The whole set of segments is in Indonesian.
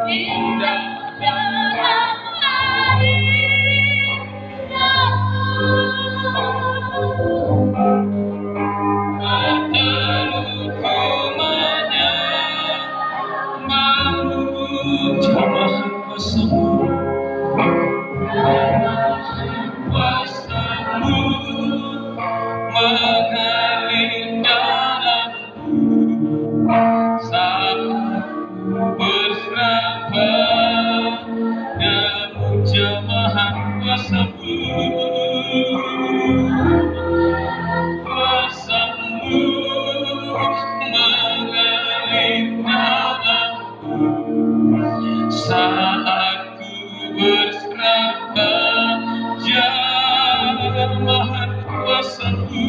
indah dalam jamahan kuasamu mengalir dalamku saat berserah padamu, jamahan kuasamu mengalir dalamku saat ku berserah jamahan kuasamu,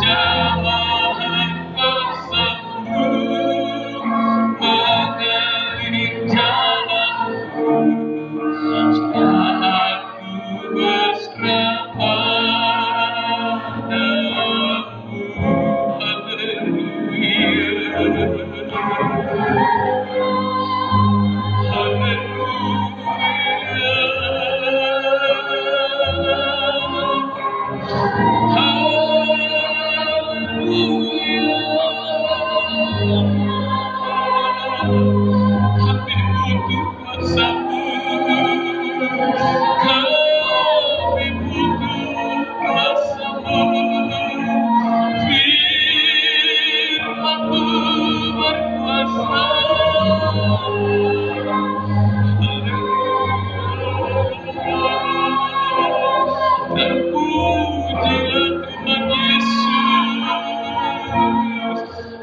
jamahan kuasamu mengalir dalamku saat ku berserah padamu.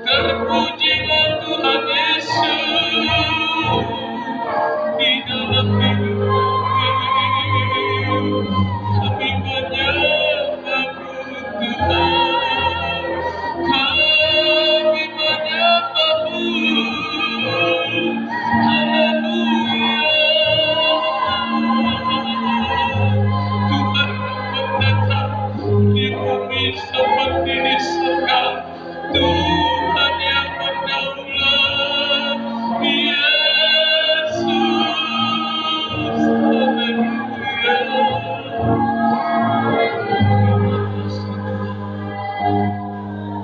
Terpujilah Tuhan Yesus di dalam hidupku, kami menyembah Tuhan, kami menyembah-Mu. Haleluya. Tuhan menetap di bumi seperti di surga. Tuhan yang berdaulat, Yesus.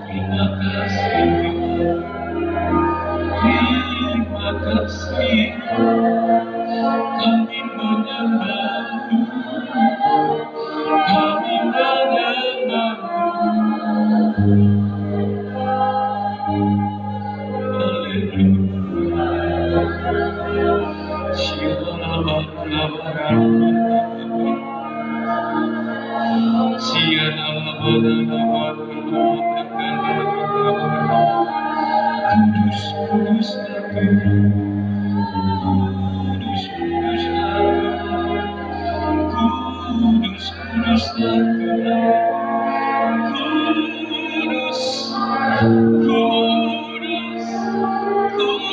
Terima kasih, terima kasih, kami menyembah-Mu, kami menyembah-Mu. Kudus, kuduslah Tuhan, kudus, kuduslah Tuhan, kudus, kuduslah Tuhan, kudus, kudus,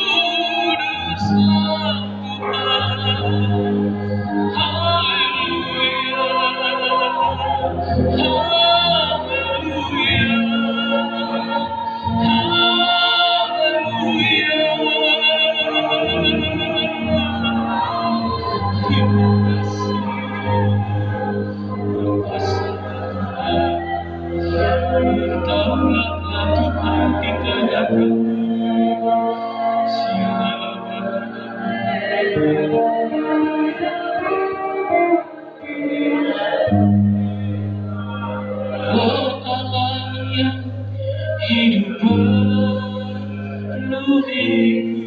kuduslah Tuhan. Haleluya, haleluya, haleluya. Terima kasih, berdaulatlah Tuhan di tengah kami. Oh Allah yang hidup penuh hidup,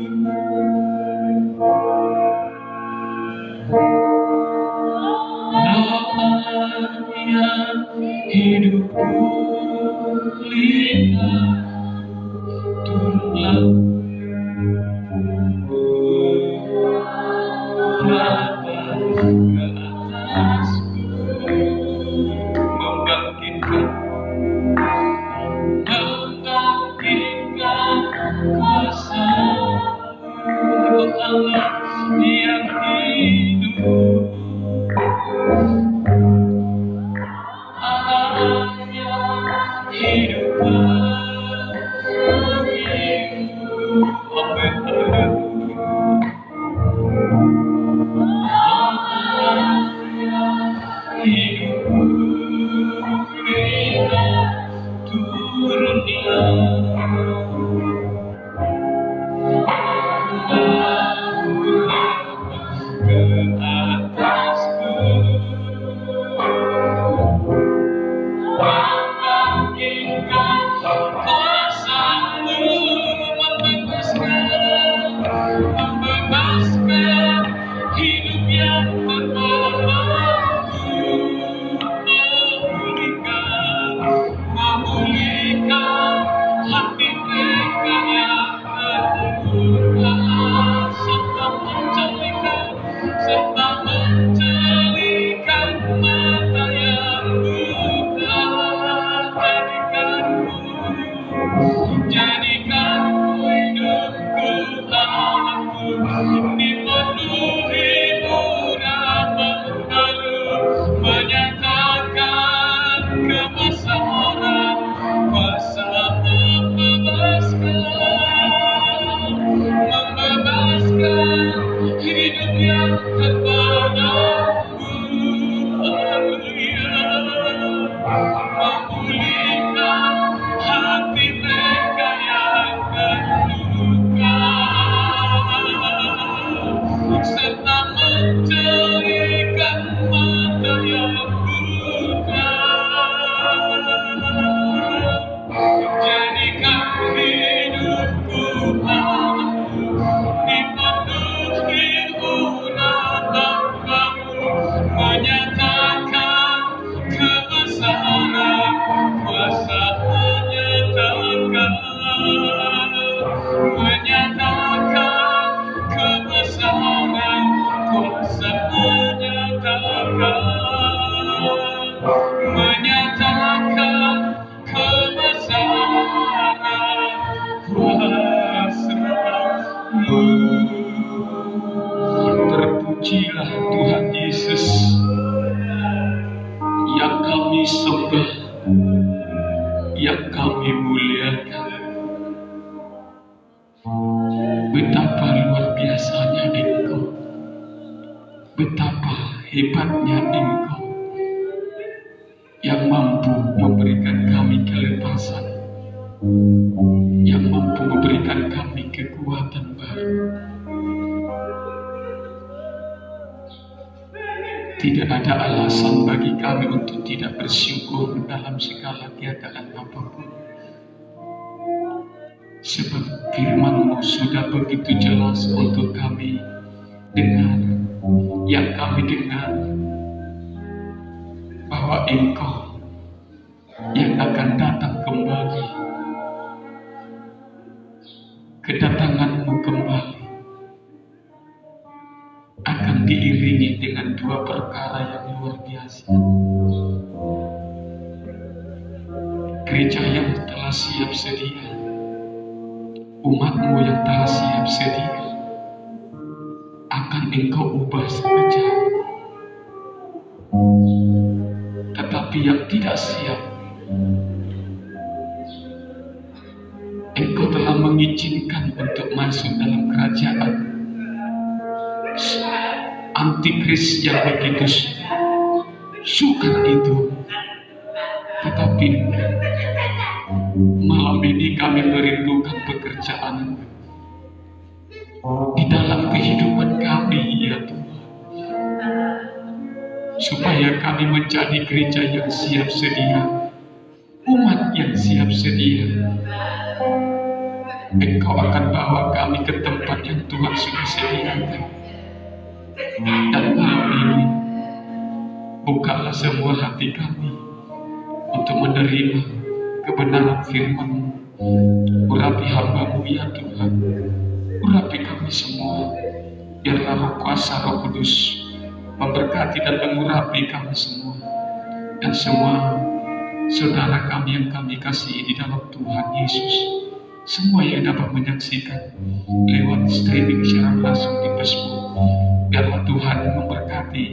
Allah yang hidup pulihkan, turunlah berapa ke atasku, membangkitkan kuasa Allah yang hidup, Allah yang hidup penuh hidup. Amin. Terpujilah Tuhan Yesus yang kami sembah, yang kami muliakan. Betapa luar biasanya Engkau, betapa hebatnya Engkau yang mampu memberikan kami kelepasan, yang mampu memberikan kami kekuatan baru. Tidak ada alasan bagi kami untuk tidak bersyukur dalam segala keadaan apapun. Sebab firman-Mu sudah begitu jelas untuk kami dengar. Yang kami dengar bahwa Engkau yang akan datang kembali. Kedatangan-Mu kembali akan diiringi dengan dua perkara yang luar biasa. Gereja yang telah siap sedia, umat-Mu yang telah siap sedia, akan Engkau ubah sekejap. Tetapi yang tidak siap, Engkau telah mengizinkan untuk masuk dalam kerajaan antikris yang begitu sukar itu. Tetapi malam ini kami merindukan pekerjaan di dalam kehidupan kami, ya Tuhan, supaya kami menjadi gereja yang siap sedia, umat yang siap sedia. Engkau akan bawa kami ke tempat yang Tuhan sudah sediakan. Dan malam ini bukalah semua hati kami untuk menerima kebenaran firman-Mu. Urapi hamba-Mu, ya Tuhan, urapi kami semua. Biarlah Roh Kuasa, Roh Kudus memberkati dan mengurapi kami semua, dan semua saudara kami yang kami kasihi di dalam Tuhan Yesus. Semua yang dapat menyaksikan lewat streaming secara langsung di Facebook, biarlah Tuhan memberkati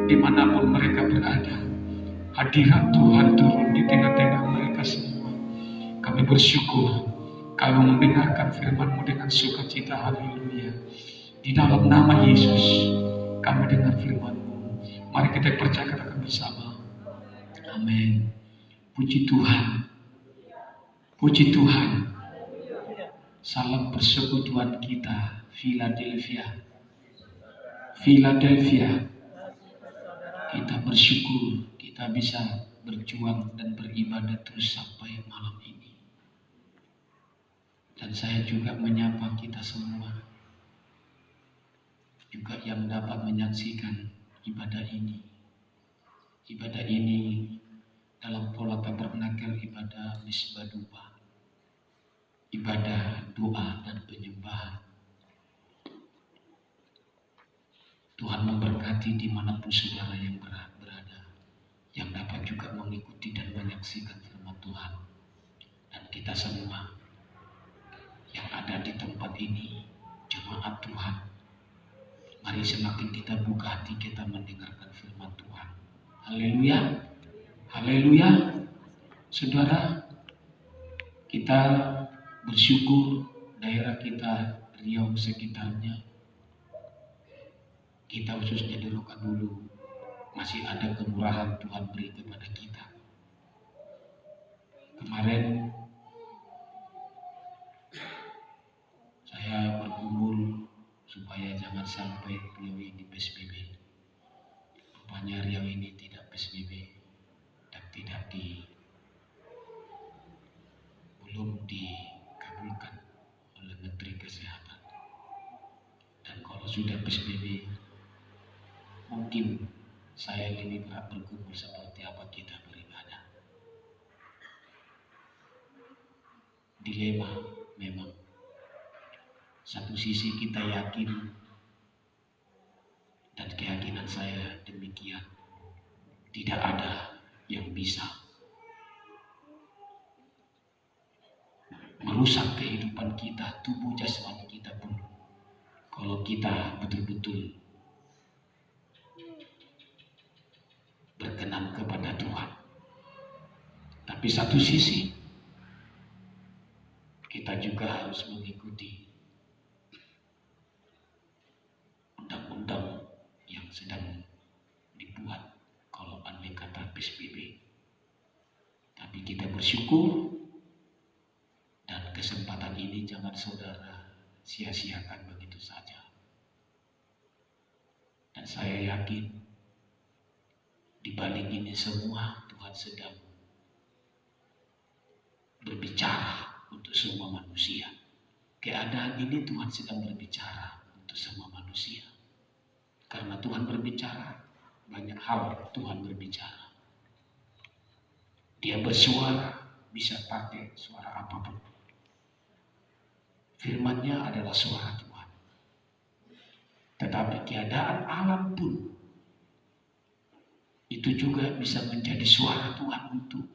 dimanapun mereka berada. Hadirat Tuhan turun di tengah-tengah mereka semua. Kami bersyukur kami mendengarkan firman-Mu dengan sukacita. Haleluya. Di dalam nama Yesus kami dengar firman-Mu. Mari kita percakapan bersama. Amin. Puji Tuhan. Puji Tuhan. Salam persekutuan kita Philadelphia. Philadelphia. Kita bersyukur kita bisa berjuang dan beribadah terus sampai malam ini. Dan saya juga menyapa kita semua juga yang dapat menyaksikan ibadah ini. Ibadah ini dalam pola tabernakel ibadah misbah dupa, ibadah doa dan penyembahan. Tuhan memberkati dimanapun saudara yang berada, yang dapat juga mengikuti dan menyaksikan firman Tuhan. Dan kita semua yang ada di tempat ini, jemaat Tuhan, mari semakin kita buka hati kita mendengarkan firman Tuhan. Haleluya, haleluya. Saudara, kita bersyukur daerah kita, Riau sekitarnya, kita khususnya di Rokan dulu masih ada kemurahan Tuhan beri kepada kita. Kemarin saya bergumul supaya jangan sampai Riau ini PSBB. Rupanya Riau ini tidak PSBB dan belum dikabulkan oleh Menteri Kesehatan. Dan kalau sudah PSBB, mungkin saya lebih berat bergumul seperti apa kita beribadah. Dilema memang. Satu sisi kita yakin dan keyakinan saya demikian, tidak ada yang bisa merusak kehidupan kita, tubuh jasmani kita pun, kalau kita betul-betul berkenan kepada Tuhan. Tapi satu sisi kita juga harus mengikuti undang-undang yang sedang dibuat kalau andai kata PSBB. Tapi kita bersyukur dan kesempatan ini jangan saudara sia-siakan begitu saja. Dan saya yakin di balik ini semua Tuhan sedang berbicara untuk semua manusia. Keadaan ini Tuhan sedang berbicara untuk semua manusia. Karena Tuhan berbicara, banyak hal Tuhan berbicara. Dia bersuara, bisa pakai suara apapun. Firman-Nya adalah suara Tuhan. Tetapi keadaan alam pun itu juga bisa menjadi suara Tuhan untuk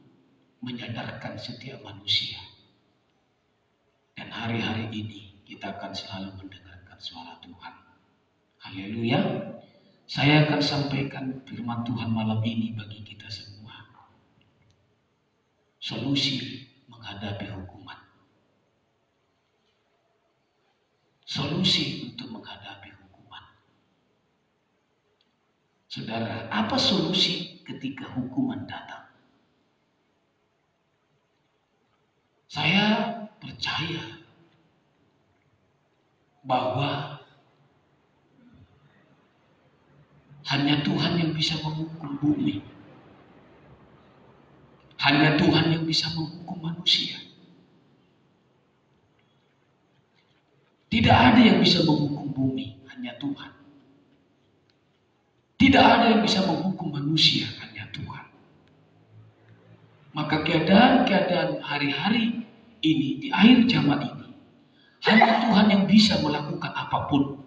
menyadarkan setiap manusia. Dan hari-hari ini kita akan selalu mendengarkan suara Tuhan. Haleluya. Saya akan sampaikan firman Tuhan malam ini bagi kita semua. Solusi menghadapi hukuman. Solusi untuk menghadapi hukuman. Saudara, apa solusi ketika hukuman datang? Saya percaya bahwa hanya Tuhan yang bisa menghukum bumi. Hanya Tuhan yang bisa menghukum manusia. Tidak ada yang bisa menghukum bumi, hanya Tuhan. Tidak ada yang bisa menghukum manusia, hanya Tuhan. Maka keadaan-keadaan hari-hari ini, di akhir zaman ini, hanya Tuhan yang bisa melakukan apapun.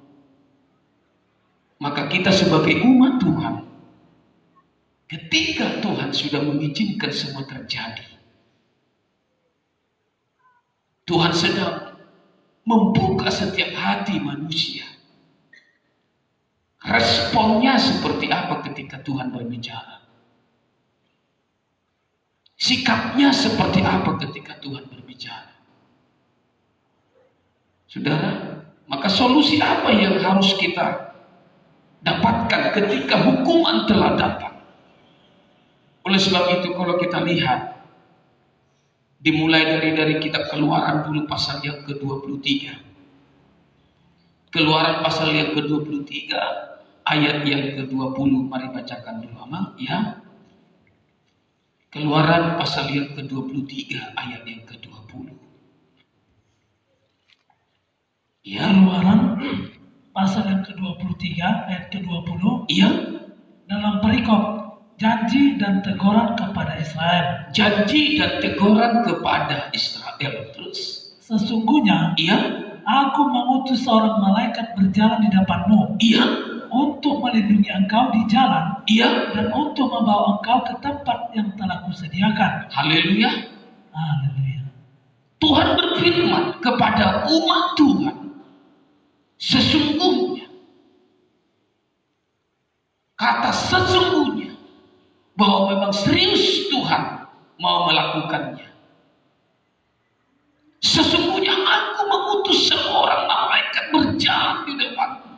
Maka kita sebagai umat Tuhan, ketika Tuhan sudah mengizinkan semua terjadi, Tuhan sedang membuka setiap hati manusia. Responnya seperti apa ketika Tuhan berbicara? Sikapnya seperti apa ketika Tuhan berbicara? Saudara, maka solusi apa yang harus kita dapatkan ketika hukuman telah datang? Oleh sebab itu kalau kita lihat, dimulai dari kitab Keluaran dulu pasal yang ke-23. Keluaran pasal yang ke-23 ayat yang ke-20. Mari bacakan dulu Ama ya. Keluaran pasal yang ke-23 ayat yang ke-20. Ya, Keluaran pasal yang ke-23 ayat ke-20. iya. Dalam perikop janji dan teguran kepada Israel. Janji dan teguran kepada Israel. Terus Sesungguhnya iya. aku mengutus seorang malaikat berjalan di depanmu Iya. untuk melindungi engkau di jalan Iya. dan untuk membawa engkau ke tempat yang telah kusediakan. Haleluya. Haleluya. Tuhan berfirman kepada umat Tuhan, sesungguhnya, kata sesungguhnya, bahwa memang serius Tuhan mau melakukannya. Sesungguhnya aku mengutus seorang malaikat berjalan di depanmu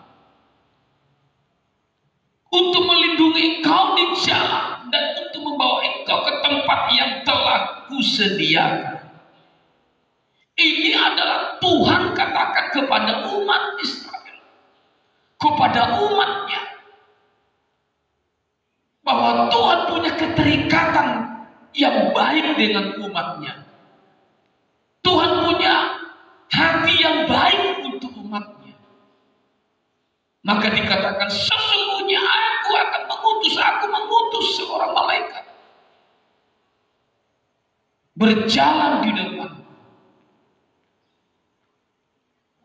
untuk melindungi engkau di jalan dan untuk membawa engkau ke tempat yang telah kusediakan. Ini adalah Tuhan katakan kepada umat Israel, kepada umatnya, bahwa Tuhan punya keterikatan yang baik dengan umatnya. Tuhan punya hati yang baik untuk umatnya. Maka dikatakan sesungguhnya aku mengutus seorang malaikat berjalan di depan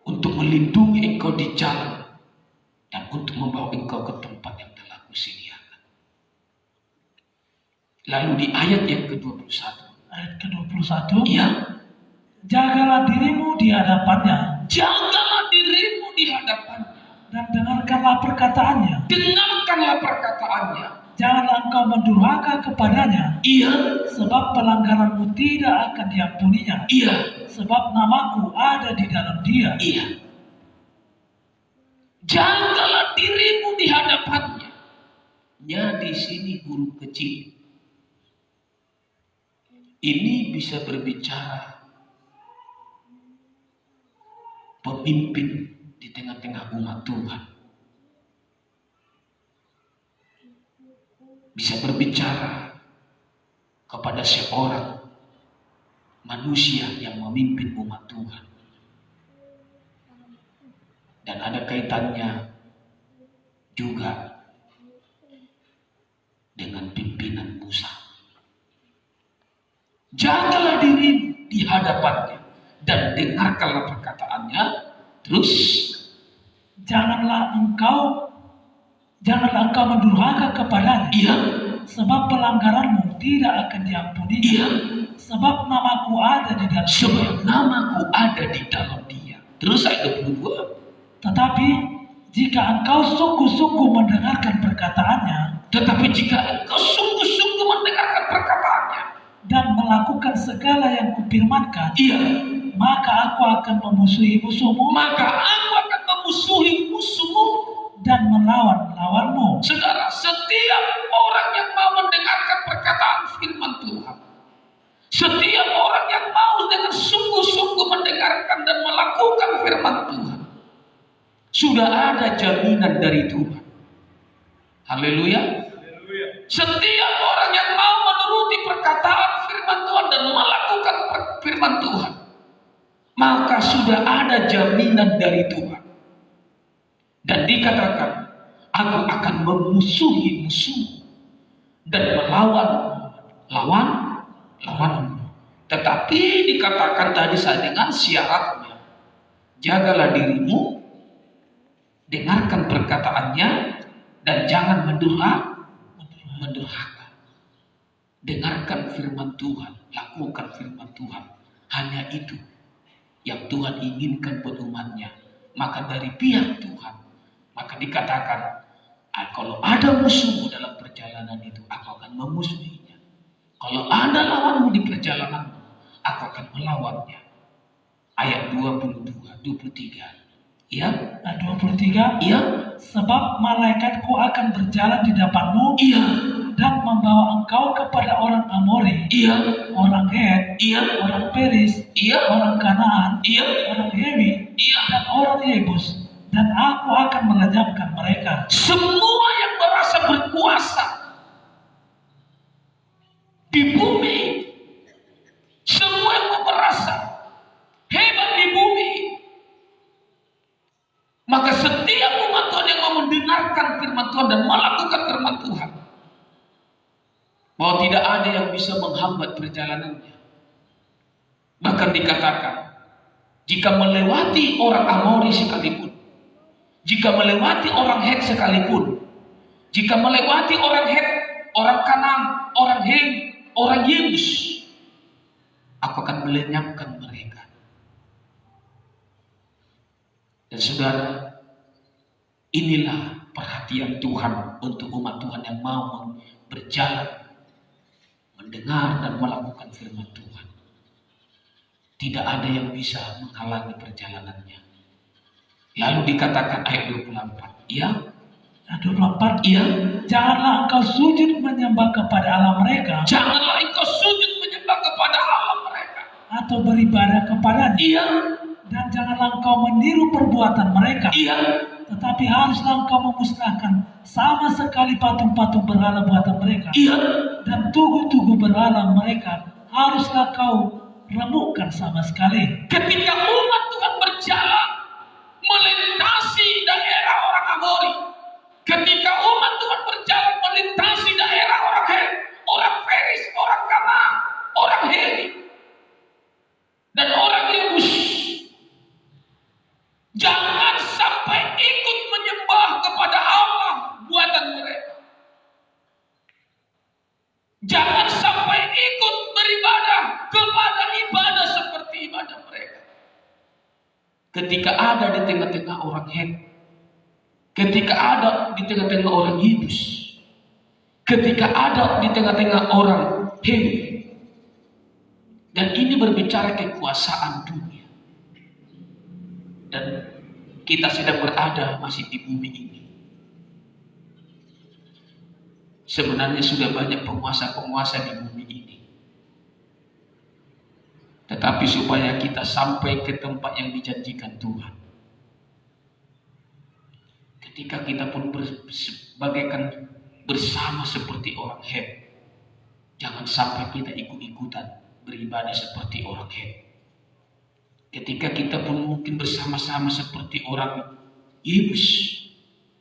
untuk melindungi engkau di jalan dan untuk membawa engkau ke tempat yang telah kusediakan. Lalu di ayat yang ke-21. Ayat ke-21. Iya. Jagalah dirimu di hadapannya. Jagalah dirimu di hadapannya. Dan dengarkanlah perkataannya. Dengarkanlah perkataannya. Janganlah engkau mendurhaka kepadanya. Iya. Sebab pelanggaranmu tidak akan diampuninya. Iya. Sebab namaku ada di dalam dia. Iya. Jagalah dirimu di hadapannya. Ya, di sini huruf kecil. Ini bisa berbicara pemimpin di tengah-tengah umat Tuhan. Bisa berbicara kepada seorang manusia yang memimpin umat Tuhan. Dan ada kaitannya juga dengan pimpinan Musa. Jagalah dirimu di hadapannya dan dengarkanlah perkataannya. Terus janganlah engkau mendurhaka kepadanya. Iya. Sebab pelanggaranmu tidak akan diampuni. Iya. Sebab namaku ada di dalam sebab namaku ada di dalam dia. Terus ayat 22. Tetapi jika engkau sungguh-sungguh mendengarkan perkataannya, dan melakukan segala yang kupirmankan, iya, maka aku akan memusuhi musuhmu, dan melawan lawanmu. Saudara, setiap orang yang mau mendengarkan perkataan firman Tuhan, setiap orang yang mau dengan sungguh-sungguh mendengarkan dan melakukan firman Tuhan, sudah ada jaminan dari Tuhan. Haleluya. Setiap orang yang mau menuruti perkataan firman Tuhan dan melakukan firman Tuhan, maka sudah ada jaminan dari Tuhan. Dan dikatakan, aku akan memusuhi musuh dan melawan lawanmu. Tetapi dikatakan tadi dengan syaratnya, jagalah dirimu, dengarkan perkataannya, dan jangan mendurhaka. Dengarkan firman Tuhan, lakukan firman Tuhan. Hanya itu yang Tuhan inginkan buat umatnya. Maka dari pihak Tuhan, maka dikatakan, kalau ada musuhmu dalam perjalanan itu, aku akan memusuhinya. Kalau ada lawanmu di perjalananmu, aku akan melawannya. Ayat 22, 23. Ya, ayat 23. Iya. Sebab malaikatku akan berjalan di depanmu, iya, dan membawa engkau kepada orang Amori, iya, orang Het, iya, orang Peris, iya, orang Kanaan, iya, orang Hewi, iya, dan orang Yebus. dan aku akan melenyapkan mereka. Semua yang merasa berkuasa di bumi, semua yang merasa hebat di bumi, maka setiap umat Tuhan yang mau mendengarkan firman Tuhan dan melakukan firman Tuhan, bahwa tidak ada yang bisa menghambat perjalanannya. Bahkan dikatakan, jika melewati orang Amori sekalipun, jika melewati orang Het sekalipun, jika melewati orang Het, orang Kanan, orang Hem, orang Yebus, aku akan melenyapkan mereka. Dan saudara, inilah perhatian Tuhan untuk umat Tuhan yang mau berjalan, mendengar dan melakukan firman Tuhan. Tidak ada yang bisa menghalangi perjalanannya. Lalu dikatakan ayat 24, ya, Ayat 24, ya, janganlah engkau sujud menyembah kepada Allah mereka, janganlah engkau sujud menyembah kepada Allah mereka, atau beribadah kepadanya, iya, dan janganlah engkau meniru perbuatan mereka, iya, tetapi haruslah engkau memusnahkan sama sekali patung-patung berhala buatan mereka, iya. dan tugu-tugu berhala mereka haruslah kau remukkan sama sekali. Ketika umat Tuhan berjalan melintasi daerah orang Amori, ketika umat Tuhan berjalan melintasi daerah orang Het, orang Feris, orang Kanan, orang Hemi, dan orang Yebus, jangan sampai ikut menyembah kepada Allah buatan mereka. Jangan sampai ikut beribadah kepada ibadah seperti ibadah mereka. Ketika ada di tengah-tengah orang Het, ketika ada di tengah-tengah orang Yebus, ketika ada di tengah-tengah orang Hem, dan ini berbicara kekuasaan dunia, dan kita sedang berada masih di bumi ini. Sebenarnya sudah banyak penguasa-penguasa di bumi ini. Tetapi supaya kita sampai ke tempat yang dijanjikan Tuhan, ketika kita pun bagaikan bersama seperti orang Het, jangan sampai kita ikut-ikutan beribadah seperti orang Het. Ketika kita pun mungkin bersama-sama seperti orang Yebus,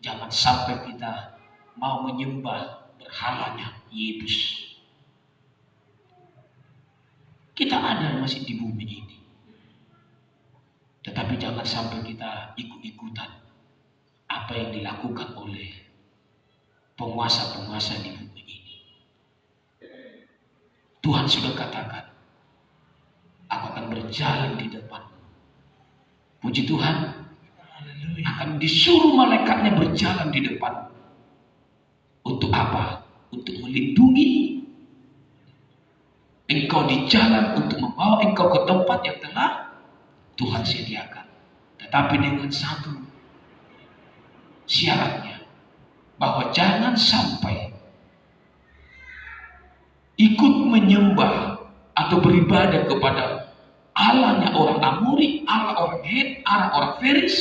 jangan sampai kita mau menyembah berhalanya Yebus. Kita ada masih di bumi ini, tetapi jangan sampai kita ikut-ikutan apa yang dilakukan oleh penguasa-penguasa di bumi ini. Tuhan sudah katakan, aku akan berjalan di depan. Puji Tuhan, akan disuruh malaikatnya berjalan di depan. Untuk apa? Untuk melindungi engkau di jalan, untuk membawa engkau ke tempat yang telah Tuhan sediakan. Tetapi dengan satu syaratnya, bahwa jangan sampai ikut menyembah atau beribadah kepada Allahnya orang Amori, Allah orang Het, Allah orang Feris,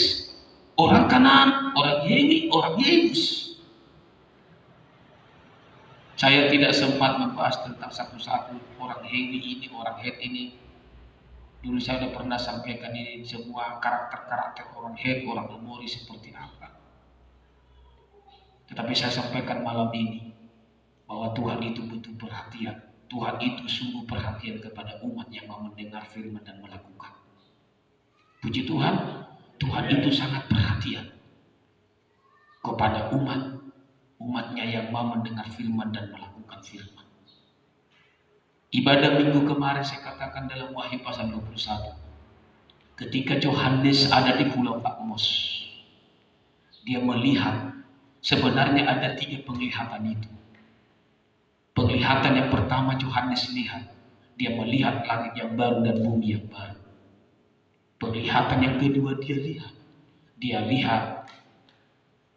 orang Kanan, orang Hemi, orang Yebus. Saya tidak sempat membahas tentang satu-satu orang Hemi ini, orang Het ini. Dulu saya sudah pernah sampaikan ini semua karakter-karakter orang Het, orang Amori seperti apa. Tetapi saya sampaikan malam ini bahwa Tuhan itu butuh perhatian. Tuhan itu sungguh perhatian kepada umat yang mau mendengar firman dan melakukan. Puji Tuhan, Tuhan itu sangat perhatian kepada umatnya yang mau mendengar firman dan melakukan firman. Ibadah minggu kemarin saya katakan dalam Wahyu pasal 21. Ketika Yohanes ada di Pulau Patmos, dia melihat sebenarnya ada 3 penglihatan itu. Penglihatan yang pertama Yohanes lihat, dia melihat langit yang baru dan bumi yang baru. Penglihatan yang kedua dia lihat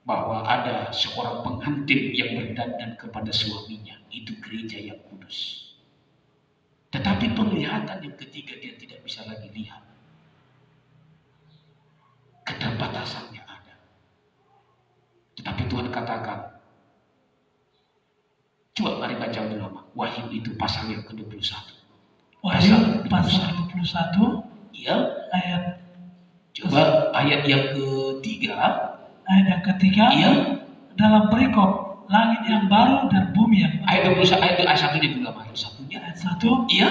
bahwa ada seorang pengantin yang berdandan kepada suaminya, itu gereja yang kudus. Tetapi penglihatan yang ketiga dia tidak bisa lagi lihat. Keterbatasannya ada. Wahyu itu pasal yang ke-21. Wahyu pasal 21 Iya, ayat coba ayat yang ketiga. ayat yang ketiga. Iya, Dalam perikop langit yang baru dan bumi yang baru. ayat 21, ayat 1 juga ayat 1-nya. Ayat 1. Iya,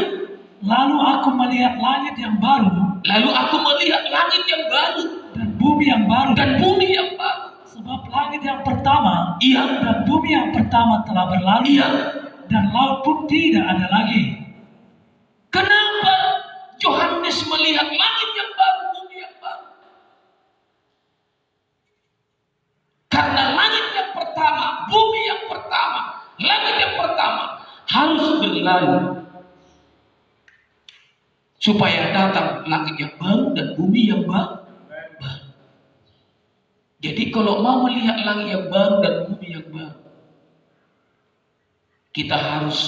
Lalu aku melihat langit yang baru lalu aku melihat langit yang baru dan bumi yang baru. dan bumi yang baru. Sebab langit yang pertama Iya, dan bumi yang pertama telah berlalu iya. dan laut pun tidak ada lagi. Kenapa Yohanes melihat langit yang baru, bumi yang baru? Karena langit yang pertama, bumi yang pertama, langit yang pertama harus berlalu supaya datang langit yang baru dan bumi yang baru. Jadi kalau mau melihat langit yang baru dan bumi yang baru, kita harus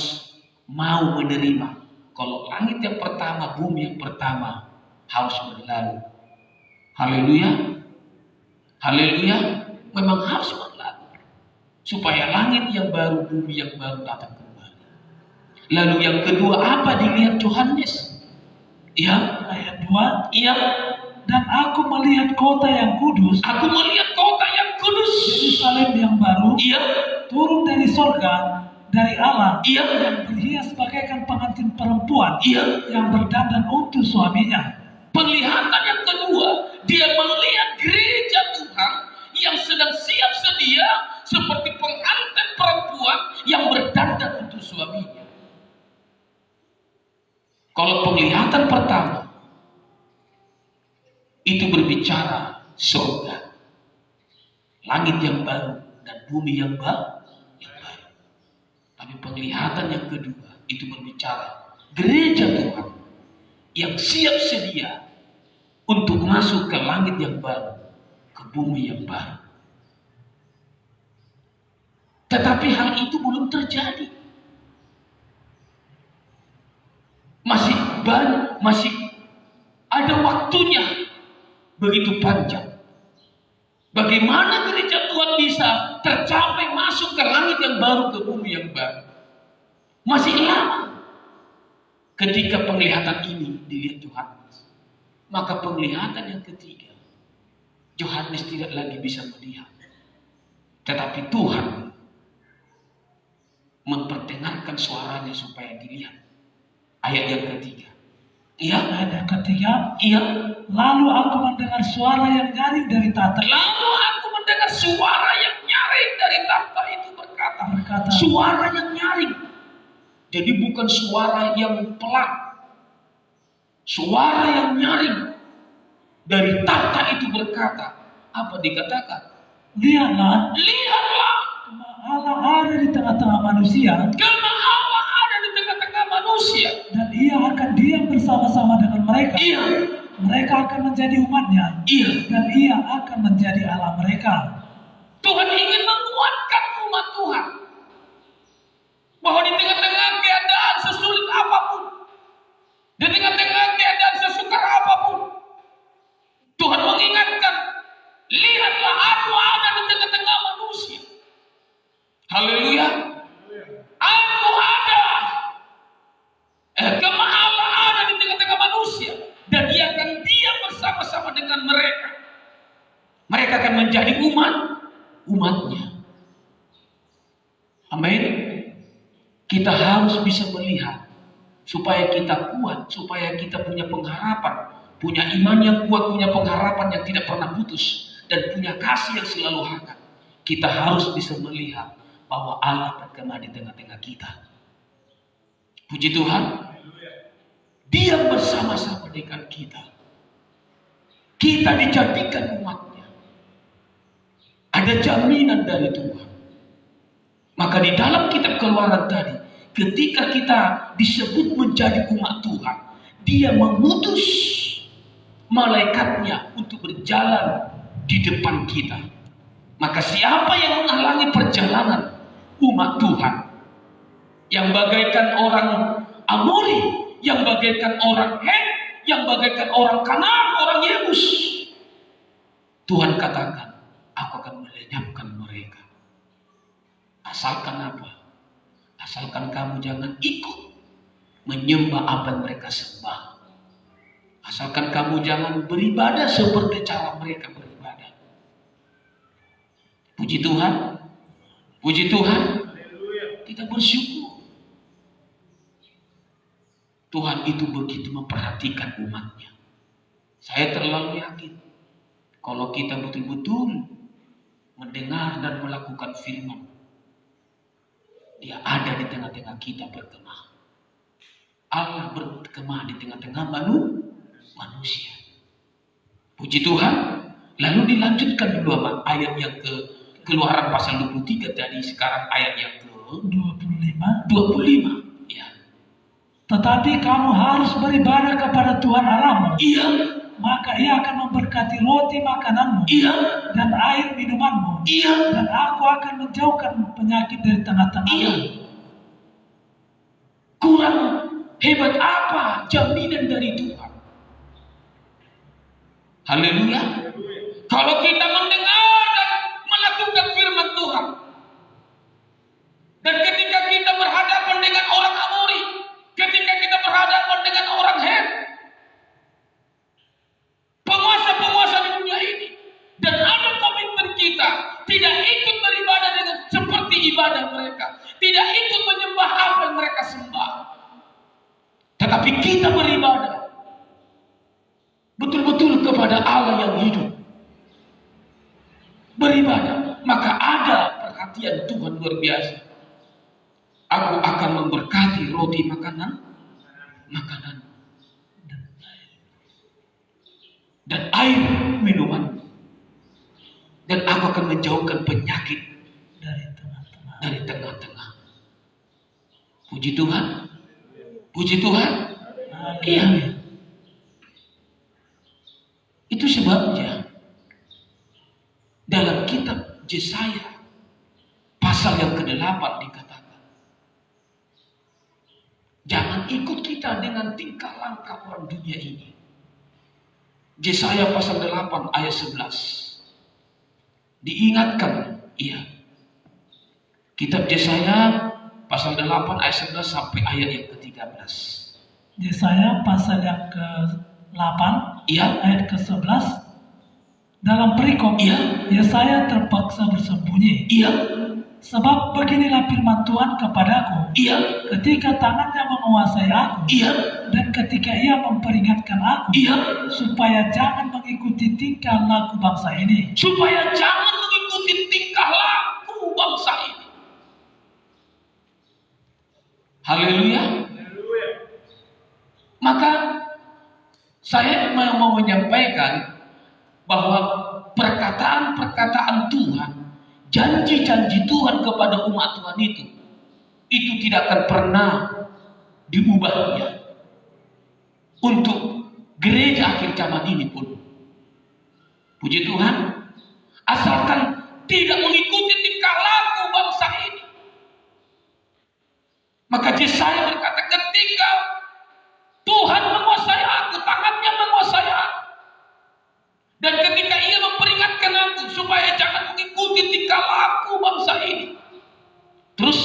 mau menerima kalau langit yang pertama, bumi yang pertama harus berlalu. Haleluya. Haleluya. Memang harus berlalu supaya langit yang baru, bumi yang baru datang kembali. Lalu yang kedua, apa dilihat Yohanes? Ya, Ayat 2. iya. Dan aku melihat kota yang kudus, Aku melihat kota yang kudus. Yerusalem yang baru, Iya, turun dari sorga, dari Allah, iya, yang berhias bagaikan pengantin perempuan iya. yang berdandan untuk suaminya. Penglihatan yang kedua, dia melihat gereja Tuhan yang sedang siap sedia seperti pengantin perempuan yang berdandan untuk suaminya. Kalau penglihatan pertama itu berbicara surga, langit yang baru dan bumi yang baru. Tapi penglihatan yang kedua itu berbicara gereja Tuhan yang siap sedia untuk masuk ke langit yang baru, ke bumi yang baru. Tetapi hal itu belum terjadi. Masih ada waktunya begitu panjang. Bagaimana gereja Tuhan bisa tercapai masuk ke langit yang baru, ke bumi yang baru? Masih lama. Ketika penglihatan ini dilihat Yohanes, maka penglihatan yang ketiga, Yohanes tidak lagi bisa melihat. Tetapi Tuhan memperdengarkan suaranya supaya dilihat. Ayat yang ketiga. Iya, Ayat yang ketiga. iya. Lalu aku mendengar suara yang nyaring dari tahta. Lalu aku mendengar suara yang nyaring dari tahta itu berkata. Suara yang nyaring. Jadi bukan suara yang pelan. Suara yang nyaring dari tahta itu berkata. Apa dikatakan? Lihatlah, Lihatlah, Allah ada di tengah-tengah manusia, karena Allah ada di tengah-tengah manusia. dan ia akan diam bersama-sama dengan mereka. Iya, Mereka akan menjadi umatnya, iya. dan ia akan menjadi Allah mereka. Tuhan ingin menguatkan umat Tuhan. Bahwa di tengah-tengah keadaan sesulit apapun, di tengah-tengah keadaan sesukar apapun, Tuhan mengingatkan, lihatlah aku ada di tengah-tengah manusia. Haleluya. Aku ada. Allah ada di tengah-tengah manusia. Dan dia akan diam bersama-sama dengan mereka. Mereka akan menjadi umatnya. Amin. Kita harus bisa melihat supaya kita kuat, supaya kita punya pengharapan, punya iman yang kuat, punya pengharapan yang tidak pernah putus, dan punya kasih yang selalu hangat. Kita harus bisa melihat bahwa Allah bergema di tengah-tengah kita. Puji Tuhan. Dia bersama-sama dengan kita. Kita dijadikan umatnya. Ada jaminan dari Tuhan. Maka di dalam kitab Keluaran tadi, ketika kita disebut menjadi umat Tuhan, dia mengutus malaikatnya untuk berjalan di depan kita. Maka siapa yang menghalangi perjalanan umat Tuhan, yang bagaikan orang Amori, yang bagaikan orang Het, yang bagaikan orang Kanaan, orang Yebus, Tuhan katakan, aku akan melenyapkan mereka. Asalkan apa? Asalkan kamu jangan ikut menyembah apa yang mereka sembah. Asalkan kamu jangan beribadah seperti cara mereka beribadah. Puji Tuhan. Puji Tuhan. Kita bersyukur. Tuhan itu begitu memperhatikan umatnya. Saya terlalu yakin kalau kita betul-betul mendengar dan melakukan firman, Dia ada di tengah-tengah kita berkemah. Allah berkemah di tengah-tengah manusia. Puji Tuhan. Lalu dilanjutkan dulu ayat yang Keluaran pasal 23 tadi, sekarang ayat yang ke 25. Ya. Tetapi kamu harus beribadah kepada Tuhan Allahmu. Iya. Maka Ia akan memberkati roti makananmu. Iya. Dan air minumanmu. Iya. Dan aku akan menjauhkan penyakit dari tengah-tengahmu. Iya. Kurang hebat apa jaminan dari Tuhan? Haleluya. Kalau kita mendengar dan melakukan firman Tuhan, dan ketika kita berhadapan dengan orang Amori, ketika kita berhadapan dengan orang Het, penguasa-penguasa di dunia ini, dan ada komitmen kita tidak ikut beribadah dengan seperti ibadah mereka, tidak ikut menyembah apa yang mereka sembah, tetapi kita beribadah betul-betul kepada Allah yang hidup, beribadah, maka ada perhatian Tuhan luar biasa. Aku akan memberkati roti makanan dan air minuman, dan aku akan menjauhkan penyakit dari tengah-tengah. Puji Tuhan. Puji Tuhan. Iya. Itu sebabnya dalam kitab Yesaya pasal yang ke-8 dikatakan, jangan ikut kita dengan tingkah langkah orang dunia ini. Yesaya pasal 8 ayat 11 diingatkan, iya. Kitab Yesaya pasal 8 ayat 11 sampai ayat yang ke-13. Yesaya pasal yang ke-8 Iya. ayat ke-11. Dalam perikop, Iya. Yesaya terpaksa bersembunyi. Iya. Sebab beginilah firman Tuhan kepadaku, Iya. ketika tangannya menguasai aku, Iya. dan ketika Ia memperingatkan aku, Iya. supaya jangan mengikuti tingkah laku bangsa ini. Supaya jangan mengikuti tingkah laku bangsa ini. Haleluya. Maka saya mau menyampaikan bahwa perkataan-perkataan Tuhan, janji-janji Tuhan kepada umat Tuhan itu tidak akan pernah diubahnya. Untuk gereja akhir zaman ini pun, puji Tuhan, asalkan tidak mengikuti tingkah laku bangsa ini. Maka Yesaya berkata, ketika Tuhan menguasai aku, tangannya menguasai aku, dan ketika Ia memperingatkan aku supaya jangan mengikuti tingkah laku bangsa ini. Terus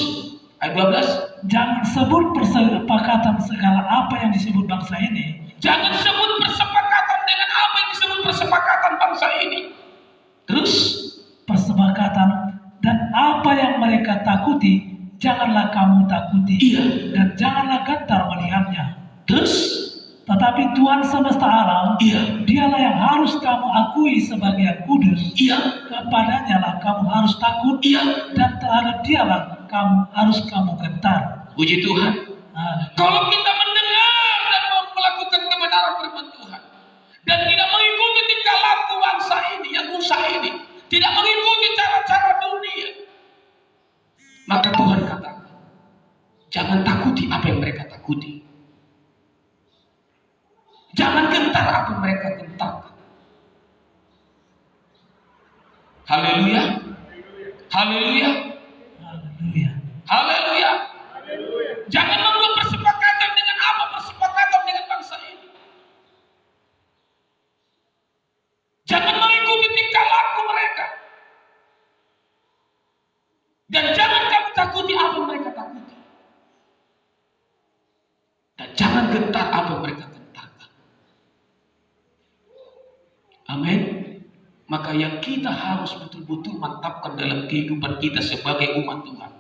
ayat 12, Jangan sebut persepakatan segala apa yang disebut bangsa ini. jangan sebut persepakatan dengan apa yang disebut persepakatan bangsa ini. Terus Persepakatan dan apa yang mereka takuti, janganlah kamu takuti. Iya. Dan janganlah gentar melihatnya. Terus Tetapi Tuhan semesta alam, Iya. Dialah yang harus kamu akui sebagai yang kudus. Iya. Kepadanya lah kamu harus takut, Iya. dan terhadap Dialah kamu gentar. Puji Tuhan. Nah, Kalau kita mendengar dan melakukan kebenaran firman Tuhan, dan tidak mengikuti tingkah laku bangsa ini, yang rusak ini, tidak mengikuti cara-cara dunia, maka Tuhan katakan, jangan takuti apa yang mereka takuti. Jangan gentar apa yang mereka gentarkan. Haleluya. Haleluya. haleluya. Haleluya. Jangan membuat persepakatan dengan apa persepakatan dengan bangsa ini. Jangan mengikuti tingkah laku mereka. Dan jangan kamu takuti apa mereka takuti. gentar apa yang mereka gentarkan. Amin. Maka yang kita harus betul-betul mantapkan dalam kehidupan kita sebagai umat Tuhan,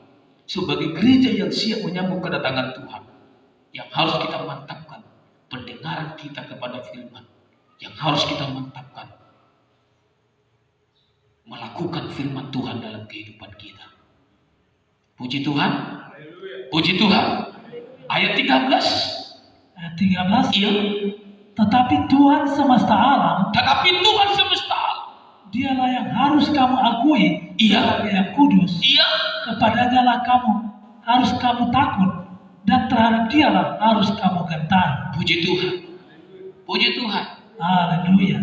sebagai gereja yang siap menyambut kedatangan Tuhan, yang harus kita mantapkan pendengaran kita kepada firman, yang harus kita mantapkan melakukan firman Tuhan dalam kehidupan kita. Puji Tuhan. Puji Tuhan. Ayat 13. Ayat 13. Iya. Tetapi Tuhan semesta alam, Tetapi Tuhan semesta alam, dialah yang harus kamu akui Iya. sebagai yang kudus. iya, Kepadanya lah harus kamu takut, dan terhadap dialah harus kamu gentar. puji Tuhan. Puji Tuhan. Haleluya.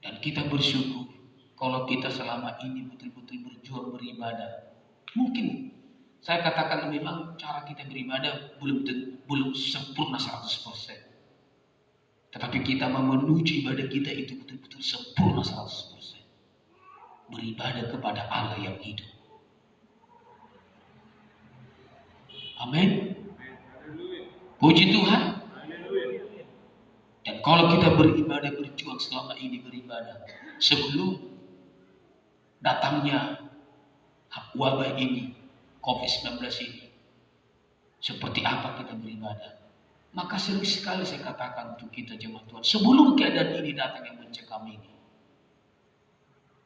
Dan kita bersyukur kalau kita selama ini betul-betul berjuang beribadah. Mungkin saya katakan memang cara kita beribadah belum sempurna 100%. Tetapi kita mau menuju ibadah kita itu betul-betul sempurna 100%. Beribadah kepada Allah yang hidup. Amin. Puji Tuhan. Dan kalau kita beribadah, berjuang selama ini beribadah, sebelum datangnya wabah ini, COVID-19 ini, seperti apa kita beribadah? Maka sering sekali saya katakan untuk kita jemaat Tuhan, sebelum keadaan ini datang yang mencekam ini,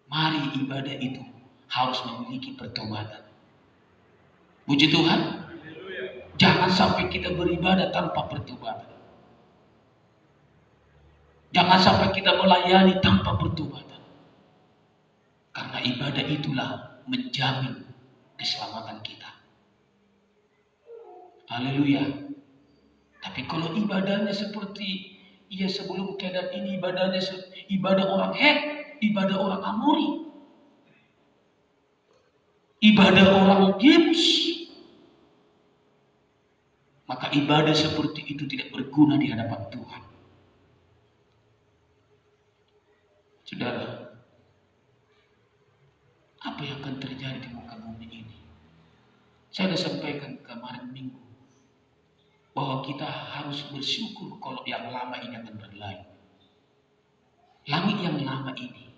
mari ibadah itu harus memiliki pertobatan. Puji Tuhan. Jangan sampai kita beribadah tanpa pertobatan. Jangan sampai kita melayani tanpa pertobatan. Karena ibadah itulah menjamin keselamatan kita. Haleluya. Tapi kalau ibadahnya seperti sebelum keadaan ini ibadahnya ibadah orang ibadah orang Amori, ibadah orang Yesus, maka ibadah seperti itu tidak berguna di hadapan Tuhan. Saudara, apa yang akan terjadi di muka bumi ini? Saya sudah sampaikan kemarin minggu bahwa kita harus bersyukur kalau yang lama ini akan berlalu. Langit yang lama ini,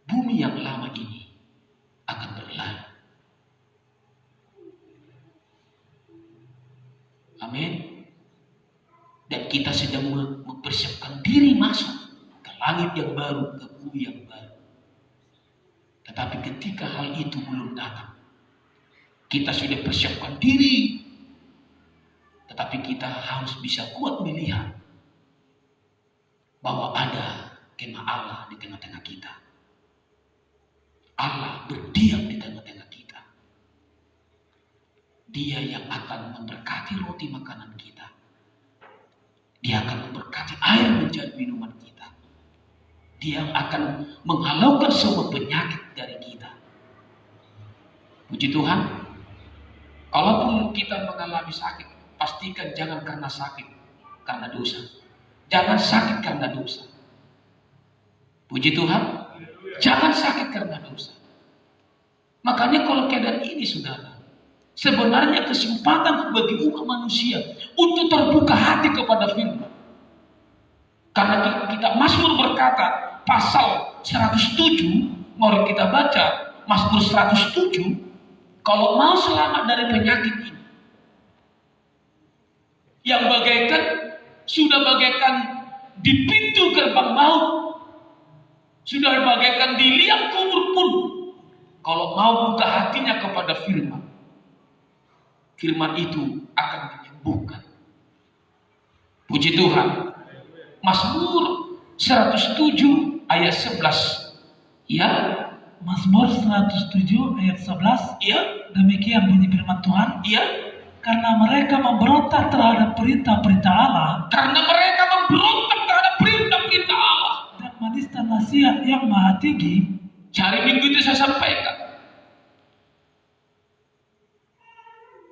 bumi yang lama ini akan berlalu. Amin. Dan kita sedang mempersiapkan diri masuk ke langit yang baru, ke bumi yang baru. Tetapi ketika hal itu belum datang, kita sudah persiapkan diri, tetapi kita harus bisa kuat melihat bahwa ada kemah Allah di tengah-tengah kita. Allah berdiam di tengah-tengah kita. Dia yang akan memberkati roti makanan kita. Dia akan memberkati air menjadi minuman kita. Dia yang akan menghalaukan semua penyakit dari kita. Puji Tuhan. Kalaupun kita mengalami sakit, pastikan jangan karena sakit, karena dosa. Jangan sakit karena dosa. Puji Tuhan. Jangan sakit karena dosa. Makanya kalau keadaan ini, saudara, sebenarnya kesempatan bagi umat manusia untuk terbuka hati kepada firman. Karena kita Mazmur berkata, pasal 107, mari kita baca Mazmur 107, kalau mau selamat dari penyakit ini, yang sudah bagaikan di pintu gerbang maut, sudah bagaikan di liang kubur pun, kalau mau buka hatinya kepada firman, firman itu akan menyembuhkan. Puji Tuhan. Mazmur 107 ayat 11. Ya. Mazmur 107 ayat 11. Iya. Demikian bunyi firman Tuhan. Iya. Karena mereka memberontak terhadap perintah-perintah Allah. Karena mereka memberontak terhadap perintah-perintah Allah. Dan menista nasihat yang maha tinggi. Hari Minggu itu saya sampaikan.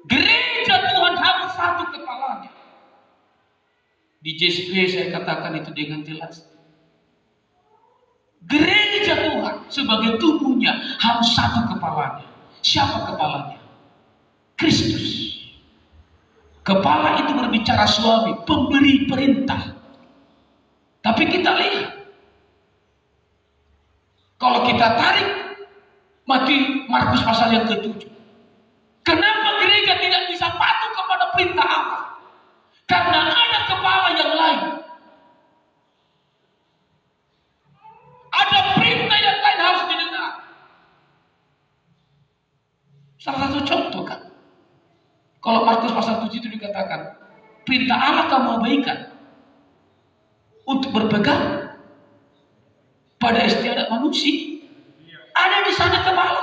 Gereja Tuhan harus satu kepalanya. Di JSP saya katakan itu dengan jelas. Gereja Tuhan sebagai tubuhnya harus satu kepalanya. Siapa kepalanya? Kristus. Kepala itu berbicara suami, pemberi perintah. Tapi kita lihat, kalau kita tarik Markus pasal yang ke-7, kenapa gereja tidak bisa patuh kepada perintah Allah? Karena ada kepala yang lain. Ada perintah yang lain harus didengar. Salah satu contoh kan, kalau Markus pasal 7 itu dikatakan, perintah Allah kamu abaikan untuk berpegang pada istiadat manusia. Ada di sana kepala.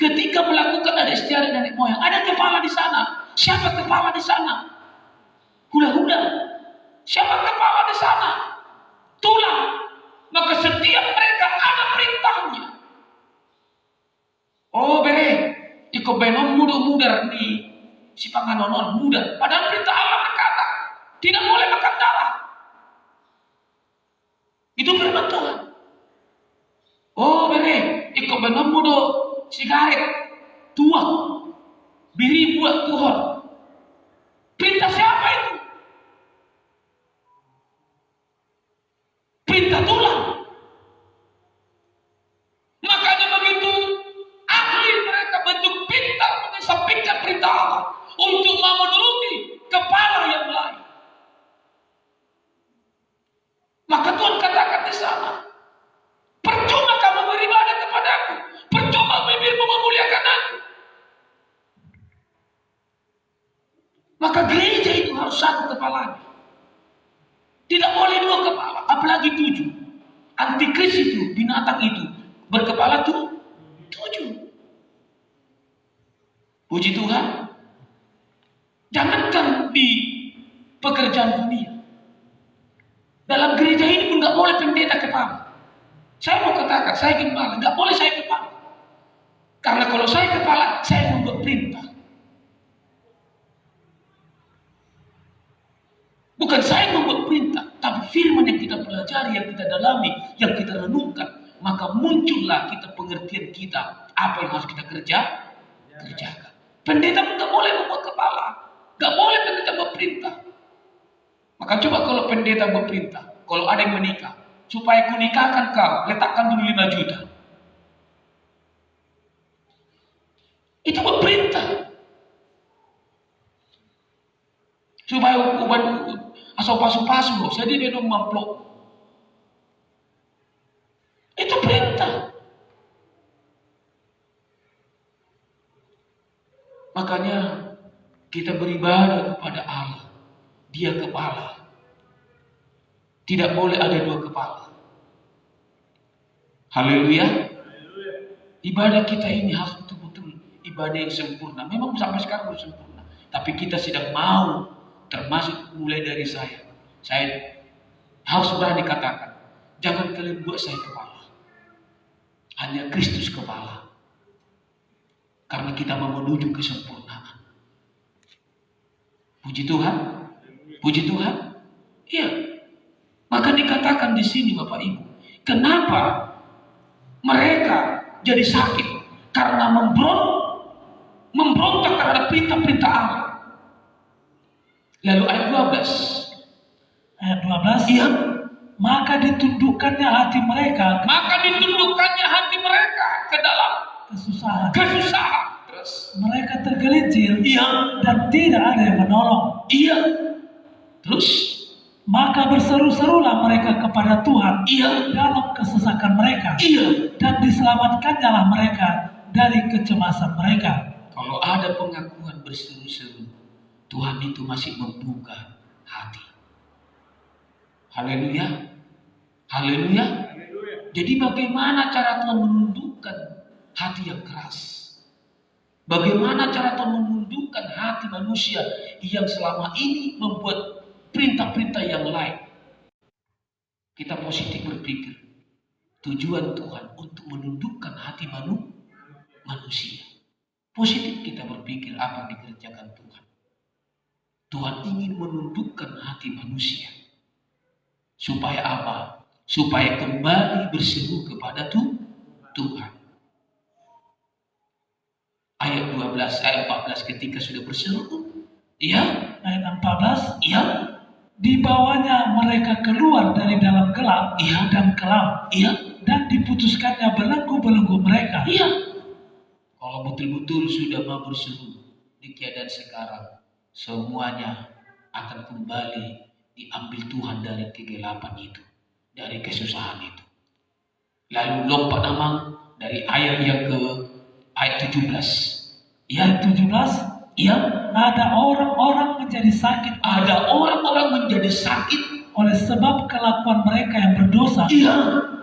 Ketika melakukan ada istiadat nenek moyang, ada kepala di sana. Siapa kepala di sana? Hula-hula. Siapa kepala di sana? Tulang. Maka setiap mereka ada perintahnya. Oh bere, iko benom muda ni si panganonon muda. Padahal perintah Allah berkata tidak boleh makan darah. Itu firman Tuhan. Oh bere, iko benom muda sigaret tuak biri buat Tuhan. Perintah siapa itu? Perintah tulang. Makanya begitu ahli mereka bentuk pintar mengesampingkan perintah Allah untuk memenuhi kepala yang lain. Maka Tuhan katakan di sana, percuma kamu beribadah kepadaku, percuma bibirmu memuliakan aku. Maka gereja itu harus satu kepalanya. Tidak boleh dua kepala, apalagi 7. Antikris itu, binatang itu, berkepala 7. Puji Tuhan. Jangankan di pekerjaan dunia. Dalam gereja ini pun gak boleh pendeta kepala. Saya mau katakan, saya gembala, gak boleh saya kepala. Karena kalau saya kepala, saya membuat perintah. Bukan saya membuat perintah, tapi firman yang kita pelajari, yang kita dalami, yang kita renungkan, maka muncullah kita pengertian kita apa yang harus kita kerjakan. Pendeta pun gak boleh membuat kepala, gak boleh pendeta membuat perintah. Maka coba kalau pendeta membuat perintah, kalau ada yang menikah, supaya ku nikahkan kau, letakkan dulu 5 juta. Itu buat perintah. Supaya asal pasu-pasu loh, jadi dia dong mamplok. Itu perintah. Makanya kita beribadah kepada Allah. Dia kepala. Tidak boleh ada 2 kepala. Haleluya. Ibadah kita ini harus betul-betul ibadah yang sempurna. Memang sampai sekarang belum sempurna. Tapi kita sedang mau, termasuk mulai dari saya. Saya harus berani katakan, jangan kalian buat saya kepala. Hanya Kristus kepala. Karena kita mau menuju kesempurnaan. Puji Tuhan. Puji Tuhan. Iya. Maka dikatakan di sini Bapak Ibu, kenapa mereka jadi sakit? Karena memberontak terhadap perintah-perintah Allah. Lalu ayat 12. Ayat 12. Iya. Maka ditundukkannya hati mereka ke dalam kesusahan. Terus mereka tergelincir. iya. Dan tidak ada yang menolong. Iya. Terus Maka berseru-serulah mereka kepada Tuhan iya. dalam kesesakan mereka. Iya. Dan diselamatkannya mereka dari kecemasan mereka. Kalau ada pengakuan berseru-seru, Tuhan itu masih membuka hati. Haleluya. Haleluya. Jadi bagaimana cara Tuhan menundukkan hati yang keras? Bagaimana cara Tuhan menundukkan hati manusia yang selama ini membuat perintah-perintah yang lain? Kita positif berpikir. Tujuan Tuhan untuk menundukkan hati manusia. Positif kita berpikir apa yang dikerjakan Tuhan. Tuhan ingin menundukkan hati manusia. Supaya apa? Supaya kembali berseru kepada Tuhan. Ayat ayat 12, ayat 14 ketika sudah berseru. Iya, Ayat 14. iya, Dibawanya mereka keluar dari dalam gelap Iya. dan kelam, iya, dan diputuskannya belenggu-belenggu mereka. iya. Kalau betul-betul sudah mau berseru di keadaan sekarang, semuanya akan kembali diambil Tuhan dari kegelapan itu, dari kesusahan itu. Lalu lompat Amang dari ayat yang ke ayat 17. Ayat 17. Iya, Ada orang-orang menjadi sakit ada orang-orang menjadi sakit. oleh sebab kelakuan mereka yang berdosa, Iya,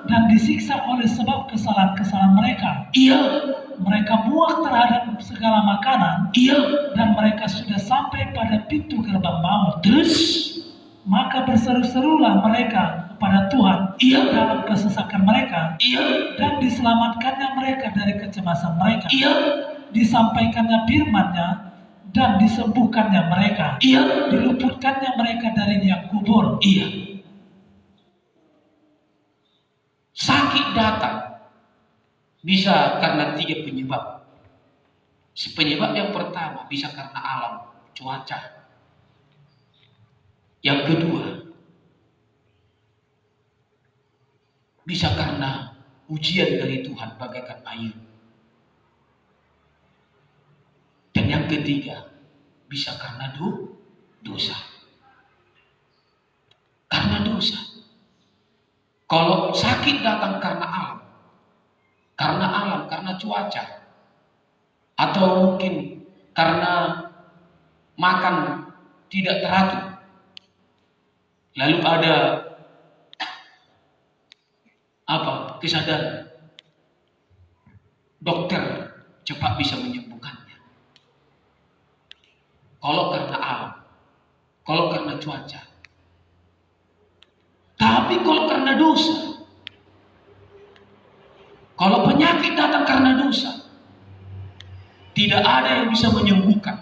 dan disiksa oleh sebab kesalahan-kesalahan mereka. iya, Mereka muak terhadap segala makanan, iya. dan mereka sudah sampai pada pintu gerbang maut. Terus, Maka berseru-serulah mereka kepada Tuhan iya, dalam kesesakan mereka, iya, dan diselamatkannya mereka dari kecemasan mereka. iya, Disampaikannya firman-Nya dan disembuhkannya mereka. iya, Diluputkannya mereka dari liang kubur. iya. Sakit datang bisa karena 3 penyebab. Penyebab yang pertama bisa karena alam, cuaca. Yang kedua bisa karena ujian dari Tuhan bagaikan air. Dan yang ketiga bisa karena dosa. Karena dosa. Kalau sakit datang karena alam, karena cuaca, atau mungkin karena makan tidak teratur, lalu ada kesadaran, dokter cepat bisa menyembuhkannya. Kalau karena alam, kalau karena cuaca. Tapi kalau karena dosa, kalau penyakit datang karena dosa, tidak ada yang bisa menyembuhkan.